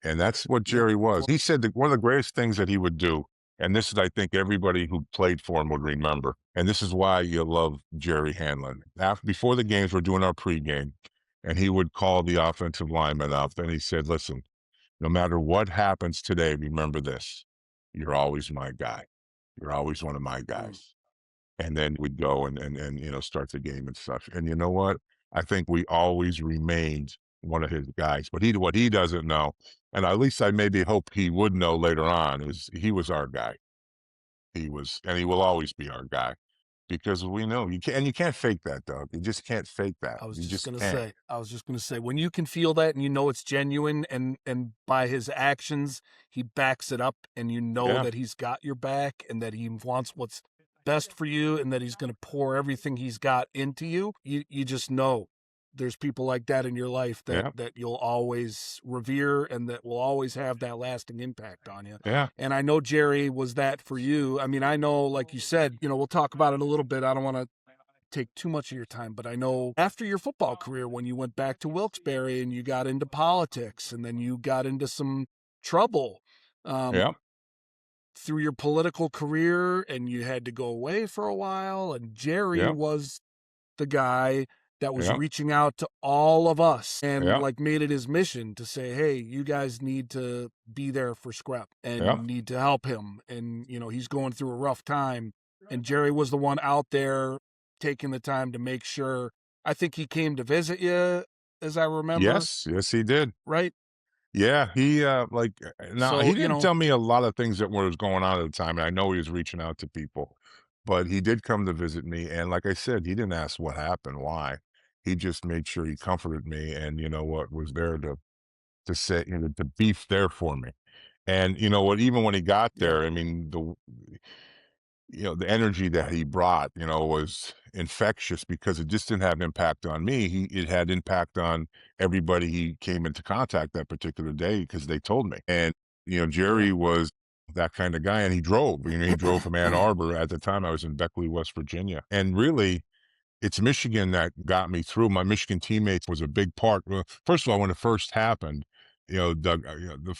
And that's what Yep. Jerry was. He said that one of the greatest things that he would do, and this is, I think, everybody who played for him would remember, and this is why you love Jerry Hanlon. Before the games, we're doing our pregame, and he would call the offensive lineman up, and he said, listen, no matter what happens today, remember this. You're always my guy. You're always one of my Mm. guys. And then we'd go and start the game and such. And you know what? I think we always remained one of his guys. But what he doesn't know, and at least I maybe hope he would know later on, is he was our guy. He was, and he will always be our guy because we know you can't fake that, Doug. You just can't fake that. I was You just just gonna can't. say, when you can feel that and you know it's genuine, and by his actions he backs it up, and you know Yeah, that he's got your back and that he wants what's best for you, and that he's gonna pour everything he's got into you. You just know there's people like that in your life yeah, that you'll always revere and that will always have that lasting impact on you. yeah, And I know Jerry was that for you. I mean, I know, like you said, we'll talk about it a little bit. I don't want to take too much of your time, but I know after your football career, when you went back to Wilkes-Barre and you got into politics and then you got into some trouble yeah, through your political career and you had to go away for a while, and Jerry yeah, was the guy that was yeah, reaching out to all of us and yeah, like made it his mission to say, hey, you guys need to be there for Skrep and yeah. you need to help him. And, he's going through a rough time. And Jerry was the one out there taking the time to make sure. I think he came to visit you, as I remember, Yes, yes, he did. right? Yeah, he now he So, didn't tell me a lot of things that was going on at the time, and I know he was reaching out to people, but he did come to visit me, and like I said, he didn't ask what happened, why. He just made sure he comforted me, and you know what, was there to say, to be there for me. And you know what, even when he got yeah, there, I mean, the energy that he brought, was infectious because it just didn't have impact on me. It had impact on everybody he came into contact that particular day because they told me. And, yeah, Jerry was that kind of guy and he drove, he drove from Ann Arbor. At the time I was in Beckley, West Virginia. And really, it's Michigan that got me through. My Michigan teammates was a big part. Well, first of all, when it first happened, Doug,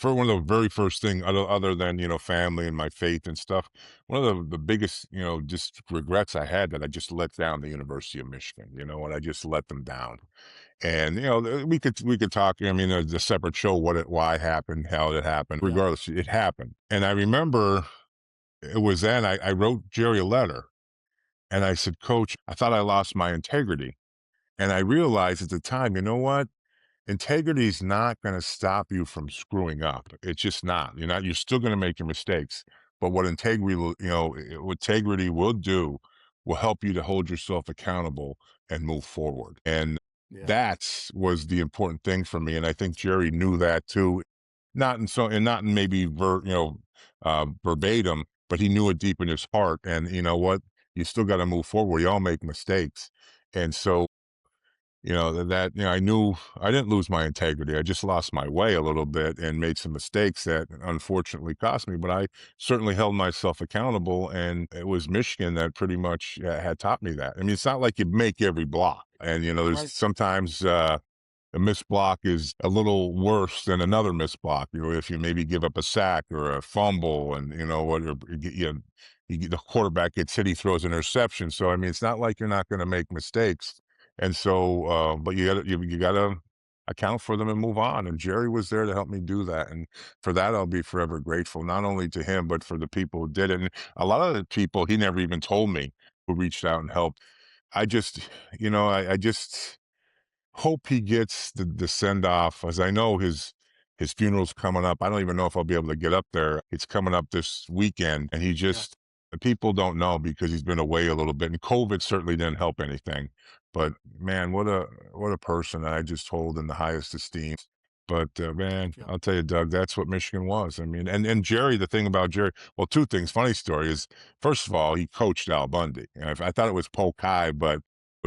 one of the very first thing, other than family and my faith and stuff, one of the biggest just regrets I had that I just let down the University of Michigan. And I just let them down. And we could talk. I mean, there's a separate show why it happened, how it happened. yeah, Regardless, it happened. And I remember it was then I wrote Jerry a letter and I said, Coach, I thought I lost my integrity. And I realized at the time, you know what? Integrity is not going to stop you from screwing up. It's just not. You're still going to make your mistakes. But what integrity will do will help you to hold yourself accountable and move forward. And yeah, that's was the important thing for me. And I think Jerry knew that too. Not in maybe verbatim, but he knew it deep in his heart. And you know what? You still got to move forward. We all make mistakes. And so I knew I didn't lose my integrity. I just lost my way a little bit and made some mistakes that unfortunately cost me, but I certainly held myself accountable. And it was Michigan that pretty much had taught me that. I mean, it's not like you make every block. And, there's right, sometimes, a missed block is a little worse than another missed block. If you maybe give up a sack or a fumble and, what, or the quarterback gets hit, he throws an interception. So, I mean, it's not like you're not going to make mistakes. And so, but you gotta account for them and move on. And Jerry was there to help me do that. And for that, I'll be forever grateful, not only to him, but for the people who did it. And a lot of the people he never even told me who reached out and helped. I just, I just, hope he gets the send off, as I know his funeral's coming up. I don't even know if I'll be able to get up there. It's coming up this weekend, and yeah. the people don't know because he's been away a little bit, and COVID certainly didn't help anything. But man, what a person I just hold in the highest esteem. But man, Yeah. I'll tell you, Doug, that's what Michigan was. I mean, and Jerry, the thing about Jerry, well, two things. Funny story is, first of all, he coached Al Bundy. I thought it was Polk High, but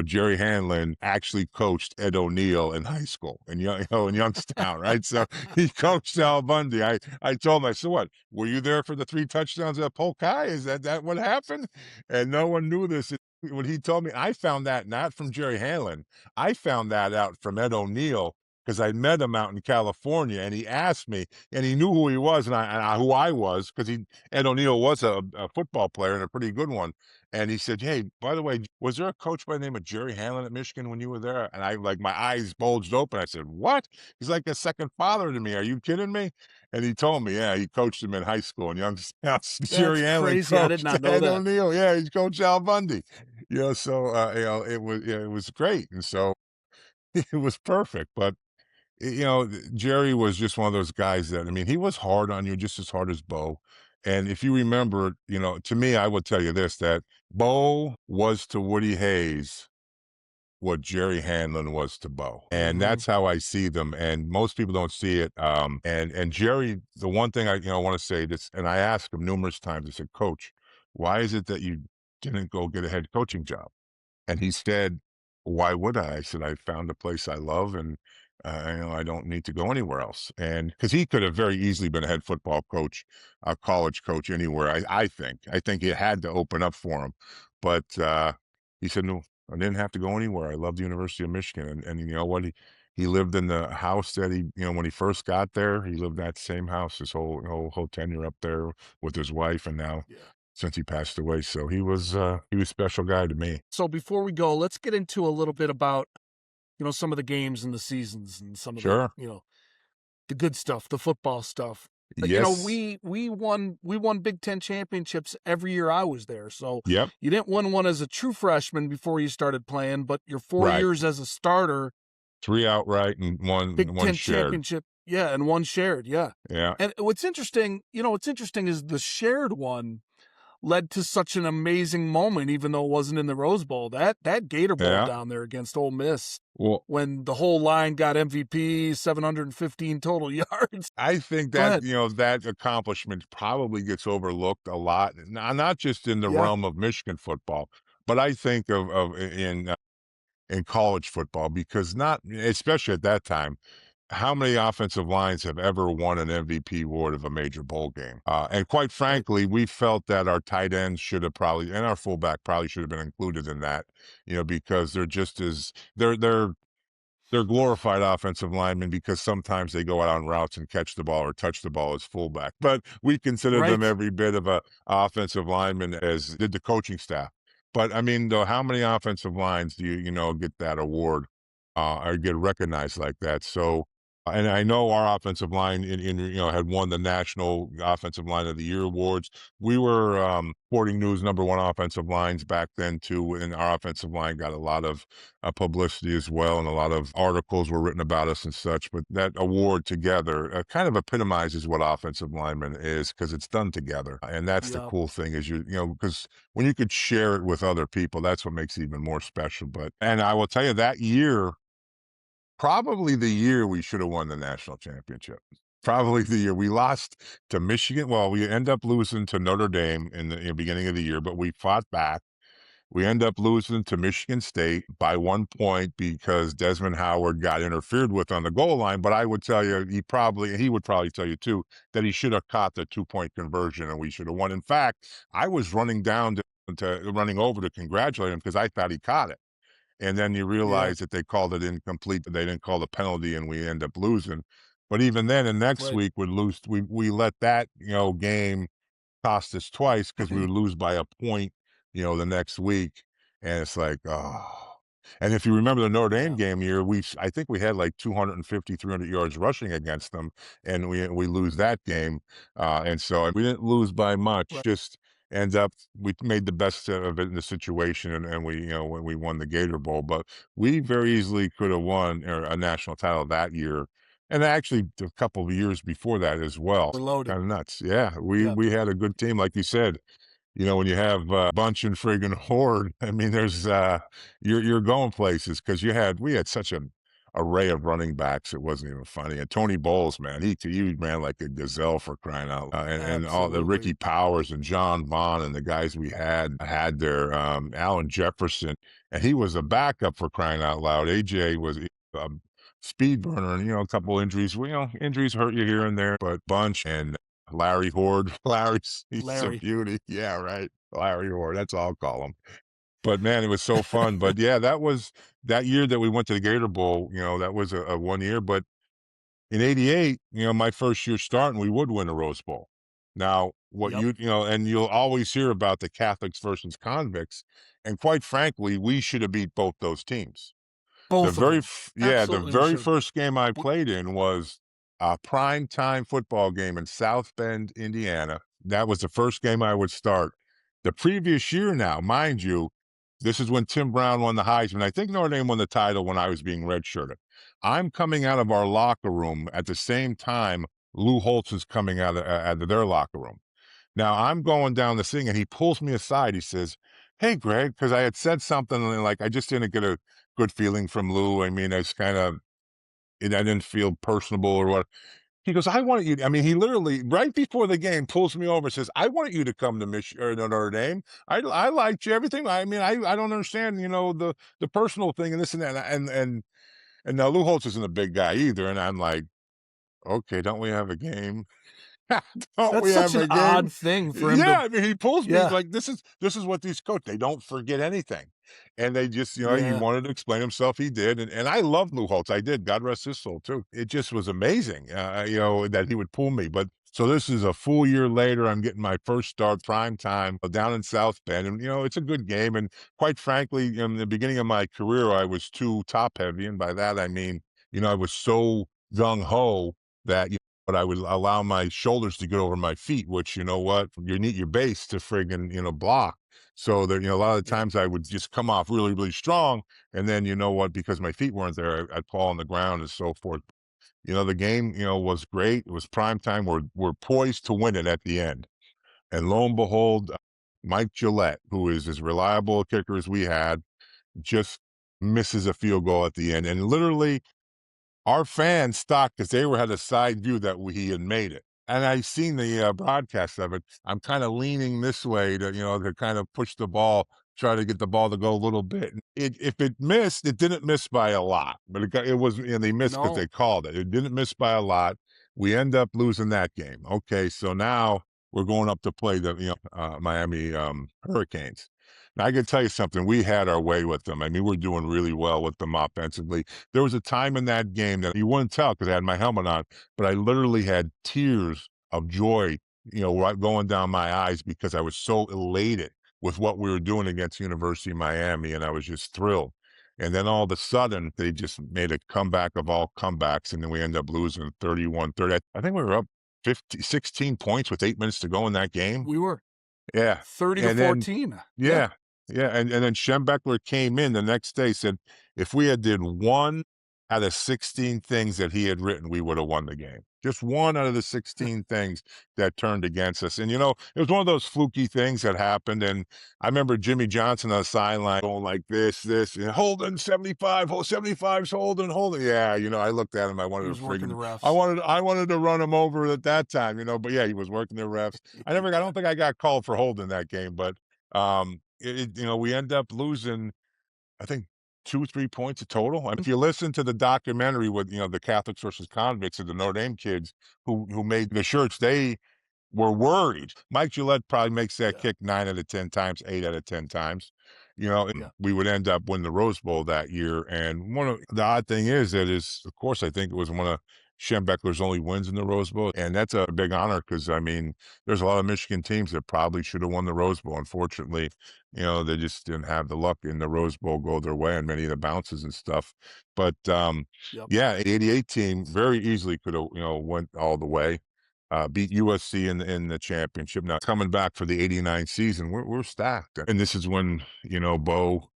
Jerry Hanlon actually coached Ed O'Neill in high school in Youngstown, right? So he coached Al Bundy. I told him, I said, what, were you there for the 3 touchdowns at Polk High? Is that what happened? And no one knew this. When he told me, I found that not from Jerry Hanlon. I found that out from Ed O'Neill because I met him out in California and he asked me and he knew who he was and who I was because Ed O'Neill was a football player and a pretty good one. And he said, hey, by the way, was there a coach by the name of Jerry Hanlon at Michigan when you were there? And I, like, my eyes bulged open. I said, what? He's like a second father to me. Are you kidding me? And he told me, yeah, he coached him in high school in Youngstown. That's Jerry Hanlon crazy. I did coached not know Ed that. O'Neill. Yeah, he coached Al Bundy. So it was great. And so it was perfect. But Jerry was just one of those guys that, I mean, he was hard on you just as hard as Bo. And if you remember, to me, I would tell you this, that Bo was to Woody Hayes what Jerry Hanlon was to Bo. And Mm-hmm. that's how I see them. And most people don't see it. And Jerry, the one thing I want to say this, and I asked him numerous times, I said, Coach, why is it that you didn't go get a head coaching job? And he said, why would I? I said, I found a place I love, and I don't need to go anywhere else. And because he could have very easily been a head football coach, a college coach anywhere. I think it had to open up for him. But he said, no, I didn't have to go anywhere. I love the University of Michigan. And you know what? He lived in the house that when he first got there, he lived in that same house his whole tenure up there with his wife, and now Yeah. since he passed away. So he was a special guy to me. So before we go, let's get into a little bit about, some of the games and the seasons and some of the, Sure. the good stuff, the football stuff. Yes. We won Big Ten championships every year I was there. So Yep. you didn't win one as a true freshman before you started playing, but your 4 Right. years as a starter, 3 outright and Big one Ten shared. championship, yeah, and one shared, yeah. Yeah. And what's interesting is the shared one led to such an amazing moment, even though it wasn't in the Rose Bowl. That Gator Bowl Yeah. down there against Ole Miss, Well, when the whole line got MVP, 715 total yards. I think Go that, ahead. that accomplishment probably gets overlooked a lot, not just in the Yeah, realm of Michigan football, but I think of in college football, because not especially at that time, how many offensive lines have ever won an MVP award of a major bowl game? And quite right. frankly, we felt that our tight ends should have probably, and our fullback probably should have been included in that, because they're just as they're glorified offensive linemen, because sometimes they go out on routes and catch the ball or touch the ball as fullback. But we consider them Right. every bit of a offensive lineman as did the coaching staff. But I mean, though, how many offensive lines do you get that award or get recognized like that? So, and I know our offensive line had won the National Offensive Line of the Year awards. We were Sporting News #1 offensive lines back then too, and our offensive line got a lot of publicity as well, and a lot of articles were written about us and such. But that award together kind of epitomizes what offensive lineman is, because it's done together, and that's the Yeah. cool thing is because when you could share it with other people, that's what makes it even more special. And I will tell you, that year, probably the year we should have won the national championship. Probably the year we lost to Michigan. Well, we end up losing to Notre Dame in the beginning of the year, but we fought back. We end up losing to Michigan State by 1 point because Desmond Howard got interfered with on the goal line. But I would tell you, he would probably tell you too, that he should have caught the 2-point conversion and we should have won. In fact, I was running down to running over to congratulate him because I thought he caught it. And then you Yeah. realize that they called it incomplete, they didn't call the penalty, and we end up losing. But even then, the next Right. week would lose. We let that game cost us twice because we would lose by a point, the next week. And it's like, oh. And if you remember the Notre Dame Yeah. game year, I think we had like 250, 300 yards rushing against them, and we lose that game. And so we didn't lose by much, Right. just ends up we made the best of it in the situation, and we when we won the Gator Bowl. But we very easily could have won a national title that year, and actually a couple of years before that as well. We're loaded. Kind of nuts. Yeah, we Yeah. we had a good team, like you said. When you have Bunch and friggin' Horde, I mean, there's you're going places, because we had such an array of running backs. It wasn't even funny. And Tony Bowles, man, he ran like a gazelle, for crying out loud. And all the Absolutely. Ricky Powers and John Vaughn and the guys we had there, Allen Jefferson, and he was a backup, for crying out loud. AJ was a speed burner, and a couple injuries. Well, injuries hurt you here and there, but Bunch and Larry Horde. He's a Larry. beauty. Yeah, right. Larry Horde. That's all I'll call him. But man, it was so fun. But yeah, that was that year that we went to the Gator Bowl. That was a 1 year. But in '88, my first year starting, we would win a Rose Bowl. Now, what Yep. and you'll always hear about the Catholics versus convicts. And quite frankly, we should have beat both those teams. Both of them. The Absolutely, we very should have. first game I played in was a prime time football game in South Bend, Indiana. That was the first game I would start. The previous year now, mind you, This is when Tim Brown won the Heisman. I think Notre Dame won the title when I was being redshirted. I'm coming out of our locker room at the same time Lou Holtz is coming out of their locker room. Now I'm going down the thing and he pulls me aside. He says, "Hey, Greg," because I had said something and like I just didn't get a good feeling from Lou. I mean, it's kind of, I didn't feel personable or what. He goes, "I want you." I mean, he literally right before the game pulls me over and says, "I want you to come to Notre Dame. I liked you, everything. I mean, I don't understand, the personal thing and this and that." And now Lou Holtz isn't a big guy either, and I'm like, "Okay, don't we have a game? Don't That's we such have an a game?" odd thing for him Yeah, to. I mean, he pulls me Yeah, like this is what these coach, they don't forget anything. And they just, he yeah. wanted to explain himself, he did. And I love Lou Holtz. I did. God rest his soul too. It just was amazing, that he would pull me. But so this is a full year later. I'm getting my first start prime time down in South Bend. And it's a good game. And quite frankly, in the beginning of my career, I was too top heavy. And by that I mean, I was so gung ho that but I would allow my shoulders to get over my feet, which, you know what, you need your base to friggin', block. So that, a lot of the Yep. times I would just come off really, really strong. And then, you know what, because my feet weren't there, I'd fall on the ground and so forth. The game, was great. It was prime time. We're poised to win it at the end. And lo and behold, Mike Gillette, who is as reliable a kicker as we had, just misses a field goal at the end. And literally, our fans stopped because they had a side view that he had made it. And I seen the broadcast of it. I'm kind of leaning this way to kind of push the ball, try to get the ball to go a little bit. If it missed, it didn't miss by a lot, but it was, they missed because No, they called it. It didn't miss by a lot. We end up losing that game. Okay, so now we're going up to play the Miami Hurricanes. Now I can tell you something. We had our way with them. I mean, we're doing really well with them offensively. There was a time in that game that you wouldn't tell because I had my helmet on, but I literally had tears of joy, right going down my eyes because I was so elated with what we were doing against University of Miami, and I was just thrilled. And then all of a sudden, they just made a comeback of all comebacks, and then we end up losing 31-30. I think we were up 16 points with 8 minutes to go in that game. we were Yeah. 30 to And then 14. Yeah, yeah, yeah, and then Schembechler came in the next day, said, "If we had did 1 out of 16 things that he had written, we would have won the game. Just 1 out of the 16 things that turned against us." And, it was one of those fluky things that happened, and I remember Jimmy Johnson on the sideline going like this, and Holden 75, 75's Holden. Yeah, I looked at him, I he wanted was to working the friggin' refs. I wanted to run him over at that time, but yeah, he was working the refs. I don't think I got called for holding that game, but we end up losing, I think 2, 3 points a total. And if you listen to the documentary with, the Catholics versus convicts and the Notre Dame kids who made the shirts, they were worried. Mike Gillette probably makes that Yeah, kick 9 out of 10 times, 8 out of 10 times. And yeah, we would end up winning the Rose Bowl that year. And one of the odd thing is that is, of course, I think it was one of Schembechler's only wins in the Rose Bowl. And that's a big honor because, I mean, there's a lot of Michigan teams that probably should have won the Rose Bowl. Unfortunately, they just didn't have the luck in the Rose Bowl go their way on many of the bounces and stuff. But yep. yeah, 88 team very easily could have, went all the way, beat USC in the championship. Now coming back for the 89 season, we're stacked. And this is when, Bo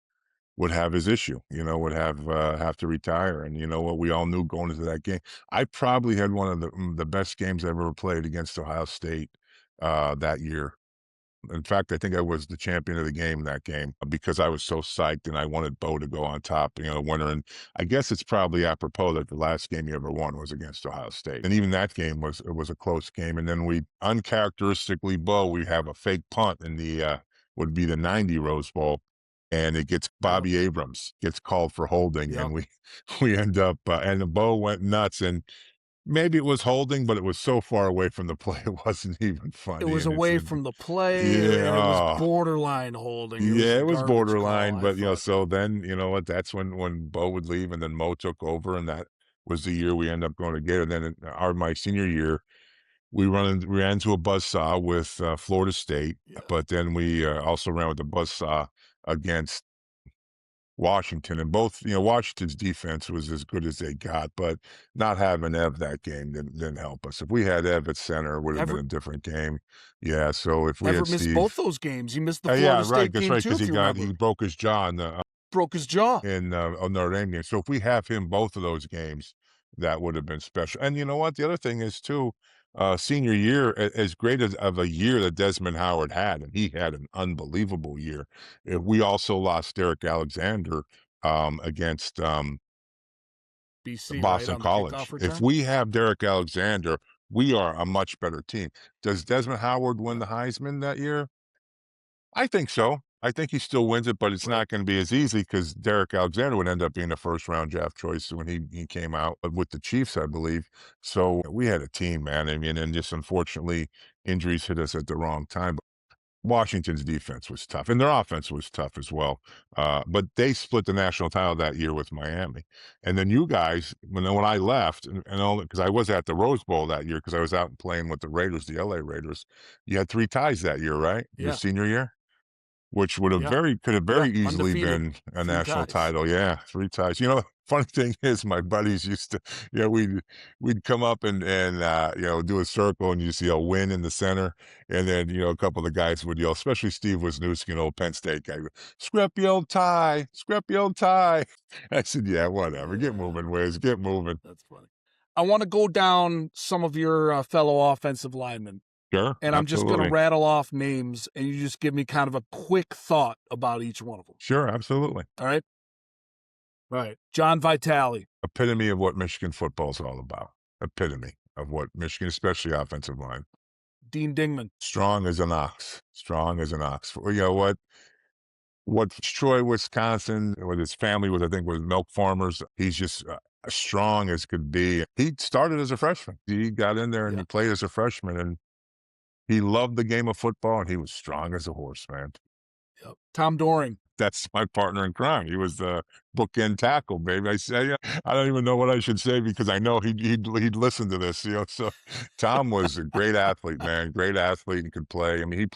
would have his issue, would have to retire. And you know what, we all knew going into that game. I probably had one of the best games I ever played against Ohio State that year. In fact, I think I was the champion of the game that game because I was so psyched and I wanted Bo to go on top, winner. And I guess it's probably apropos that the last game he ever won was against Ohio State. And even that game was a close game. And then we uncharacteristically Bo, we have a fake punt in the would be the 90 Rose Bowl. And it gets Yep, Bobby Abrams gets called for holding, yep. and we end up and the Bo went nuts, and maybe it was holding, but it was so far away from the play, it wasn't even It funny, was and it's away a from the play, yeah, and it was oh, borderline holding. It was yeah, a it was garbage call, borderline, I but, thought. so then, you know what, that's when Bo would leave and then Mo took over, and that was the year we ended up going to Gator. Then in my senior year, we ran into a buzzsaw with, Florida State, Yeah, but then we, also ran with the buzzsaw against Washington, and both, Washington's defense was as good as they got, but not having Ev that game didn't help us. If we had Ev at center, it would have been a different game. Yeah, so if we had Everett missed both Steve. those games. He missed the Yeah, Florida right, State that's game right, too, because if you remember. he broke his jaw Broke his jaw. in Notre Dame game. So if we have him both of those games, that would have been special. And you know what? The other thing is too, senior year, as great as of a year that Desmond Howard had, and he had an unbelievable year. We also lost Derek Alexander against BC, right, Boston on the kickoff College. return? If we have Derek Alexander, we are a much better team. Does Desmond Howard win the Heisman that year? I think so. I think he still wins it, but it's Right. not going to be as easy because Derek Alexander would end up being a first-round draft choice when he came out with the Chiefs, I believe. So we had a team, man. I mean, and just unfortunately, injuries hit us at the wrong time. But Washington's defense was tough, and their offense was tough as well. But they split the national title that year with Miami. And then you guys, when I left, and only because I was at the Rose Bowl that year because I was out playing with the Raiders, the LA Raiders, you had 3 ties that year, right? Your Yeah. senior year? Which would have Yeah. could have very easily Undefeated, been a 3 national ties. title. Yeah, 3 ties. Funny thing is my buddies used to, we'd come up and do a circle and you see a win in the center. And then, a couple of the guys would yell, especially Steve Wisniewski, an old Penn State guy, "Skrep the old tie, Skrep the old tie." I said, yeah, whatever. Get moving, Wiz, get moving. That's funny. I want to go down some of your fellow offensive linemen. Sure, And I'm just going to absolutely. rattle off names, and you just give me kind of a quick thought about each one of them. Sure, absolutely. All right? Right. John Vitale. Epitome of what Michigan football is all about. Epitome of what Michigan, especially offensive line. Dean Dingman. Strong as an ox. Strong as an ox. You know what Troy, Wisconsin, with his family was, I think, was milk farmers. He's just as strong as could be. He started as a freshman. He got in there and he played as a freshman, and he loved the game of football, and he was strong as a horse, man. Yep. Tom Doring. That's my partner in crime. He was the bookend tackle, baby. I don't even know what I should say because I know he'd listen to this. So Tom was a great athlete, man. Great athlete and could play. I mean, he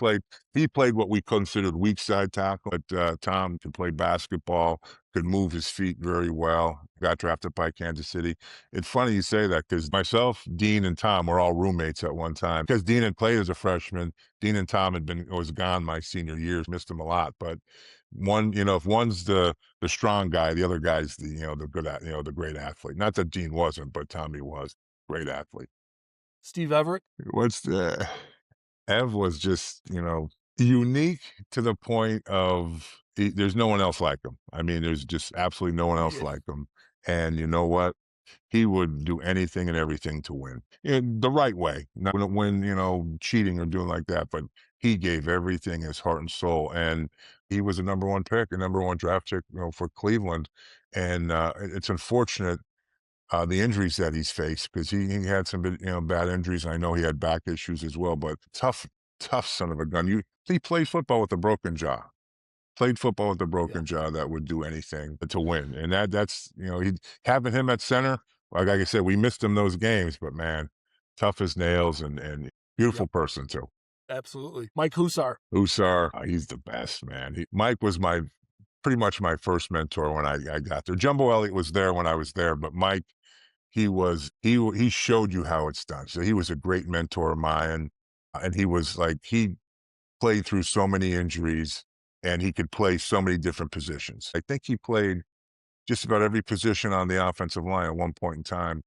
played what we considered weak side tackle, but Tom could play basketball, could move his feet very well. Got drafted by Kansas City. It's funny you say that because myself, Dean, and Tom were all roommates at one time. Because Dean had played as a freshman, Dean and Tom was gone my senior years, missed him a lot, but if one's the strong guy, the other guy's the good the great athlete. Not that Dean wasn't, but Tommy was great athlete. Steve Everitt. Ev was just unique to the point of there's no one else like him. I mean, there's just absolutely no one else like him. And you know what? He would do anything and everything to win in the right way, not win, cheating or doing like that, but he gave everything his heart and soul. And he was a number 1 pick, a number 1 draft pick, for Cleveland. And it's unfortunate the injuries that he's faced because he had some bad injuries. And I know he had back issues as well, but tough son of a gun. He played football with a broken jaw. Played football with a broken jaw that would do anything to win. And that's having him at center, like I said, we missed him those games, but man, tough as nails and beautiful person too. Absolutely. Mike Hussar. He's the best, man. Mike was pretty much my first mentor when I got there. Jumbo Elliott was there when I was there, but Mike, he showed you how it's done. So he was a great mentor of mine. And he played through so many injuries and he could play so many different positions. I think he played just about every position on the offensive line at one point in time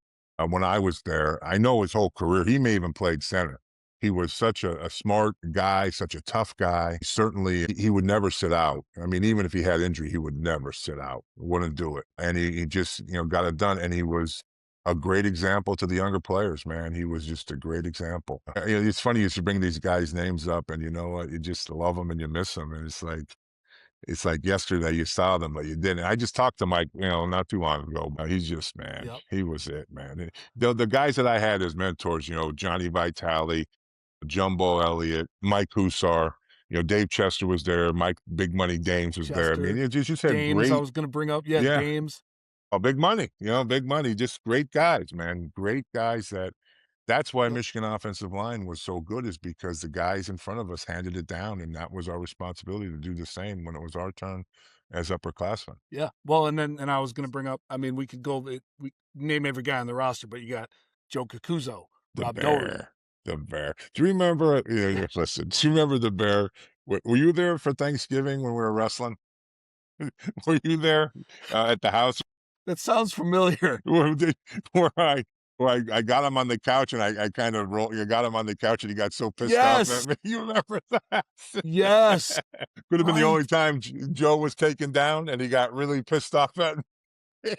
when I was there. I know his whole career. He may even played center. He was such a smart guy, such a tough guy. Certainly, he would never sit out. I mean, even if he had injury, he would never sit out. Wouldn't do it. And he just, got it done. And he was a great example to the younger players, man. He was just a great example. It's funny you should bring these guys' names up, and you know what? You just love them and you miss them. And it's like yesterday you saw them, but you didn't. I just talked to Mike, not too long ago. But he's just, man, he was it, man. The guys that I had as mentors, Johnny Vitale, Jumbo Elliott, Mike Hussar, Dave Chester was there, Mike Big Money Dames was there. I mean, it just had Dames, great. I was going to bring up, Dames. Oh, Big Money, Big Money, just great guys, man. Great guys that That's why Yep. Michigan offensive line was so good, is because the guys in front of us handed it down, and that was our responsibility to do the same when it was our turn as upperclassmen. Yeah. Well, and I was going to bring up, I mean, we could go, we name every guy on the roster, but you got Joe Cocozzo, The Rob Doherty. bear, the bear. Do you remember? Listen. Do you remember the bear? Were you there for Thanksgiving when we were wrestling? Were you there at the house That sounds familiar. where, where I got him on the couch and I kind of rolled? You got him on the couch and he got so pissed off at Yes. me. You remember that? Yes. Could have been the Right. only time Joe was taken down and he got really pissed off at me.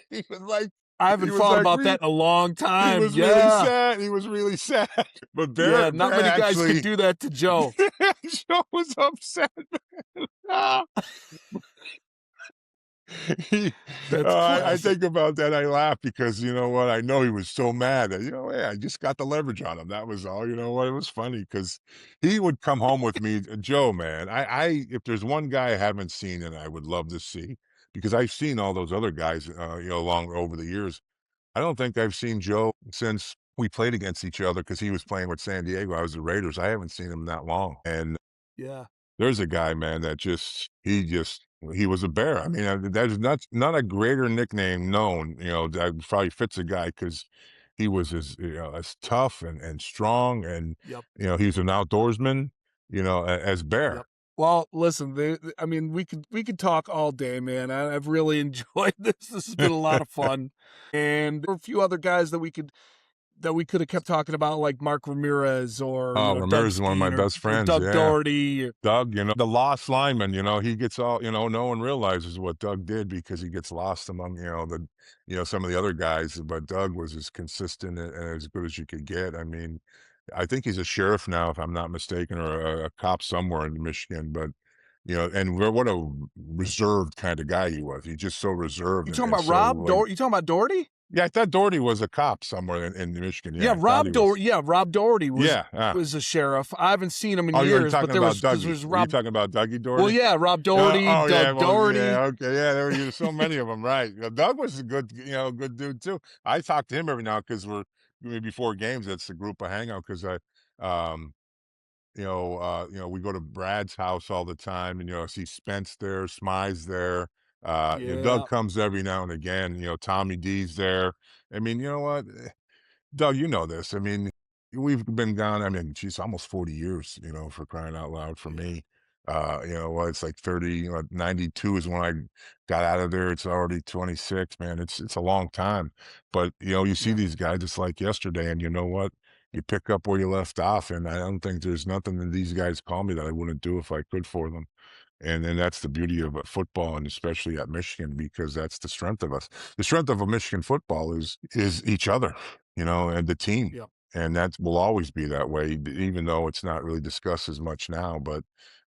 He was like, I he haven't was thought like, about that in a long he time. was really Yeah. sad. He was really sad. But Yeah. Bear Not many guys could actually, do that to Joe. Joe was upset. Ah. He, That's I classic. think about that. I laugh because you know what? I know he was so mad that, hey, I just got the leverage on him. That was all. You know what? It was funny because he would come home with me, Joe. Man, if there's one guy I haven't seen and I would love to see, because I've seen all those other guys, along over the years. I don't think I've seen Joe since we played against each other because he was playing with San Diego. I was the Raiders. I haven't seen him that long, and Yeah. there's a guy, man, that he was a bear. I mean, there's not a greater nickname known, that probably fits a guy because he was as tough and strong, and, Yep. he's an outdoorsman, as Yep. bear. Well, listen, I mean, we could talk all day, man. I've really enjoyed this. This has been a lot of fun, and there are a few other guys that we could have kept talking about, like Mark Ramirez or Oh, Doug Ramirez is one of my Skeen best or friends, Doug yeah. Doherty. Doug, the lost lineman, he gets all, no one realizes what Doug did because he gets lost among, some of the other guys. But Doug was as consistent and as good as you could get. I mean, I think he's a sheriff now, if I'm not mistaken, or a cop somewhere in Michigan. But, and what a reserved kind of guy he was. He's just so reserved You talking and about so Rob like, Doherty? You talking about Doherty? yeah, I thought Doherty was a cop somewhere in Michigan. Yeah, Yeah, I thought he was. Rob Doherty was Yeah. was a sheriff. I haven't seen him in Oh, you're years, but talking there about was because Dougie. there's Were you Rob. talking about Dougie Well, Doherty? yeah, Rob Doherty, Oh, yeah, Doug well, yeah, Doherty. okay, yeah, there's so many of them, right. Doug was a good, good dude too. I talk to him every now because before games, that's the group I hang out because um, we go to Brad's house all the time, and see Spence there, Smythe's there. Doug Yeah, comes every now and again. Tommy D's there. I mean, you know what? Doug, you know this. I mean, we've been gone. I mean, geez, almost 40 years, for crying out loud for yeah, me. It's like 30, 92 is when I got out of there. It's already 26, man. It's a long time. But, you see yeah, these guys, it's like yesterday, and you know what? You pick up where you left off, and I don't think there's nothing that these guys call me that I wouldn't do if I could for them. And then that's the beauty of football, and especially at Michigan, because that's the strength of us. The strength of a Michigan football is each other, and the team. yeah, And that will always be that way, even though it's not really discussed as much now. But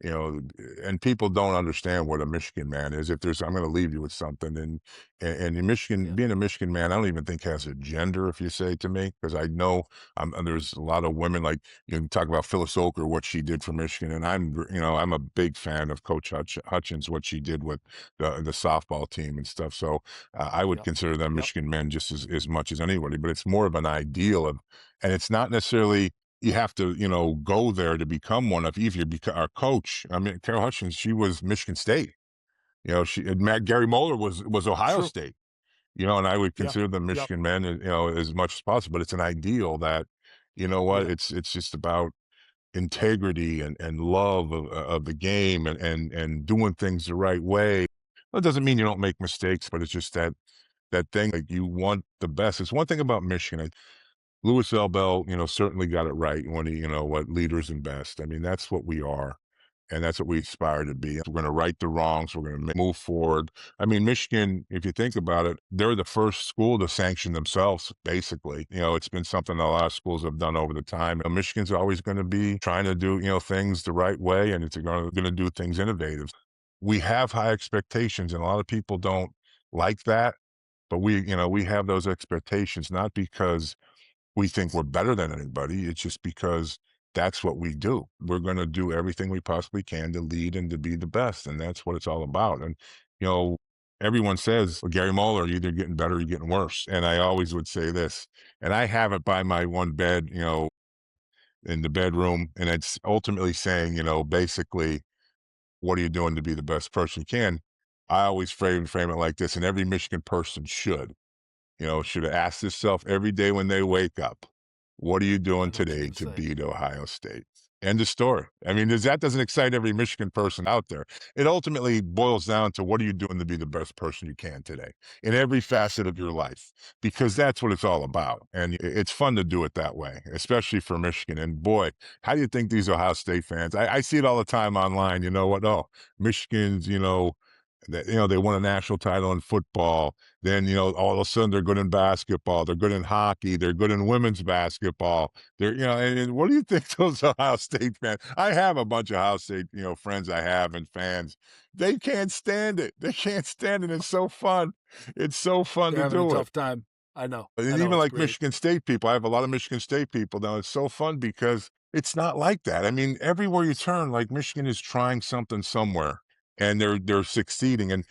and people don't understand what a Michigan man is. I'm going to leave you with something, and in Michigan, yeah, being a Michigan man, I don't even think has a gender. If you say to me, because I know and there's a lot of women, like you can talk about Phyllis Oker, what she did for Michigan, and I'm a big fan of Coach Hutchins, what she did with the softball team and stuff. So I would yep, consider them yep, Michigan men just as much as anybody. But it's more of an ideal of, and it's not necessarily you have to go there to become one. If you become our coach, I mean Carol Hutchins, she was Michigan State. She and Gary Moeller was Ohio true. State. And I would Yeah, consider them yep, Michigan men, as much as possible. But it's an ideal that, you know what, yep, it's just about integrity and love of the game and doing things the right way. That doesn't mean you don't make mistakes, but it's just that thing, like, you want the best. It's one thing about Michigan. Louis L. Bell, certainly got it right when he, what leaders and best. I mean, that's what we are. And that's what we aspire to be. We're going to right the wrongs. We're going to move forward. I mean, Michigan, if you think about it, they're the first school to sanction themselves, basically. It's been something that a lot of schools have done over the time. Michigan's always going to be trying to do, things the right way, and it's going to do things innovative. We have high expectations, and a lot of people don't like that. But we have those expectations, not because we think we're better than anybody. It's just because that's what we do. We're going to do everything we possibly can to lead and to be the best. And that's what it's all about. And, you know, everyone says, well, Gary Moeller, you're either getting better or you're getting worse. And I always would say this, and I have it by my one bed, in the bedroom. And it's ultimately saying, basically, what are you doing to be the best person you can? I always frame it like this, and every Michigan person should ask themselves every day when they wake up, what are you doing I know what you're today gonna to say. beat Ohio State? End of story. I mean, that doesn't excite every Michigan person out there. It ultimately boils down to what are you doing to be the best person you can today in every facet of your life, because that's what it's all about. And it's fun to do it that way, especially for Michigan. And boy, how do you think these Ohio State fans, I see it all the time online, you know what? Oh, Michigan's, they won a national title in football. Then, all of a sudden they're good in basketball. They're good in hockey. They're good in women's basketball. And what do you think those Ohio State fans? I have a bunch of Ohio State, friends I have and fans. They can't stand it. They can't stand it. It's so fun. It's so fun They're to having a do it. tough time. I know. And even It's like great. Michigan State people, I have a lot of Michigan State people now. It's so fun because it's not like that. I mean, everywhere you turn, like Michigan is trying something somewhere and they're succeeding. And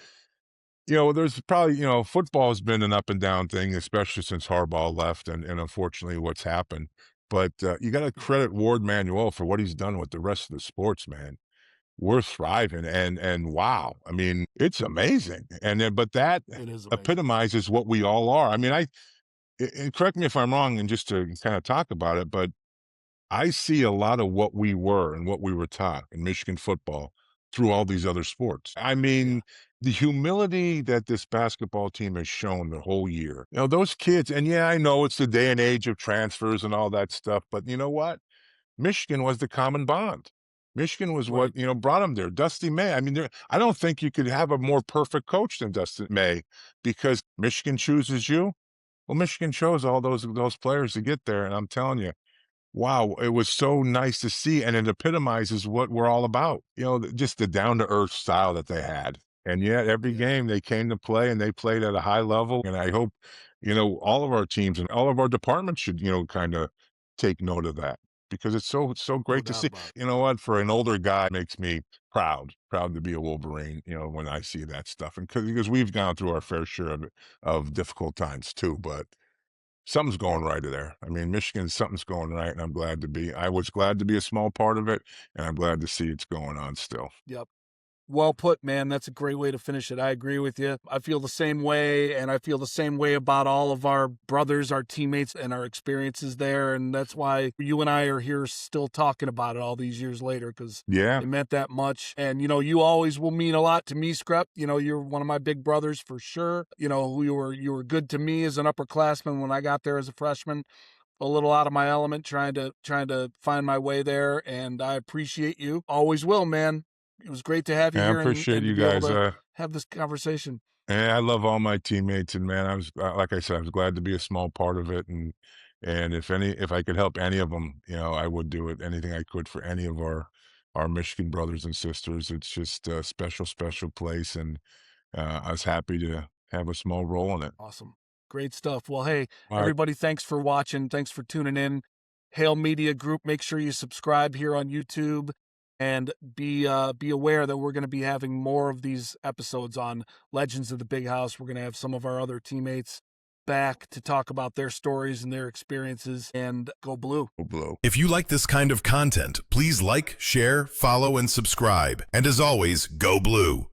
there's probably, football has been an up and down thing, especially since Harbaugh left and unfortunately what's happened. But you got to credit Ward Manuel for what he's done with the rest of the sports, man. We're thriving and wow. I mean, it's amazing. And then, but that It is amazing. epitomizes what we all are. I mean, and correct me if I'm wrong, and just to kind of talk about it, but I see a lot of what we were and what we were taught in Michigan football through all these other sports. I Yeah. mean, the humility that this basketball team has shown the whole year. Those kids, and yeah, I know it's the day and age of transfers and all that stuff, but you know what? Michigan was the common bond. Michigan was what, Right. brought them there. Dusty May. I mean, I don't think you could have a more perfect coach than Dusty May because Michigan chooses you. Well, Michigan chose all those players to get there, and I'm telling you, wow, it was so nice to see, and it epitomizes what we're all about. Just the down to earth style that they had. And yet every Yeah. game they came to play and they played at a high level. And I hope, all of our teams and all of our departments should, kind of take note of that because it's so No great to doubt see. about it. You know what? For an older guy, it makes me proud to be a Wolverine, when I see that stuff. And because we've gone through our fair share of difficult times too, but something's going right there. I mean, Michigan, something's going right, and I was glad to be a small part of it, and I'm glad to see it's going on still. Yep. Well put, man. That's a great way to finish it. I agree with you. I feel the same way, and I feel the same way about all of our brothers, our teammates, and our experiences there. And that's why you and I are here still talking about it all these years later, because Yeah, it meant that much. And, you always will mean a lot to me, Skrep. You're one of my big brothers for sure. You were good to me as an upperclassman when I got there as a freshman. A little out of my element trying to find my way there, and I appreciate you. Always will, man. It was great to have you I here and, appreciate and to you be able guys. to have this conversation. And I love all my teammates, and man, I was like I said, I was glad to be a small part of it, and if I could help any of them, I would do it. Anything I could for any of our Michigan brothers and sisters. It's just a special, special place, and I was happy to have a small role in it. Awesome. Great stuff. Well, hey, All right. everybody, thanks for watching. Thanks for tuning in. Hail Media Group, make sure you subscribe here on YouTube and be aware that we're going to be having more of these episodes on Legends of the Big House. We're going to have some of our other teammates back to talk about their stories and their experiences, and go blue. Blue. If you like this kind of content, please like, share, follow, and subscribe. And as always, go blue.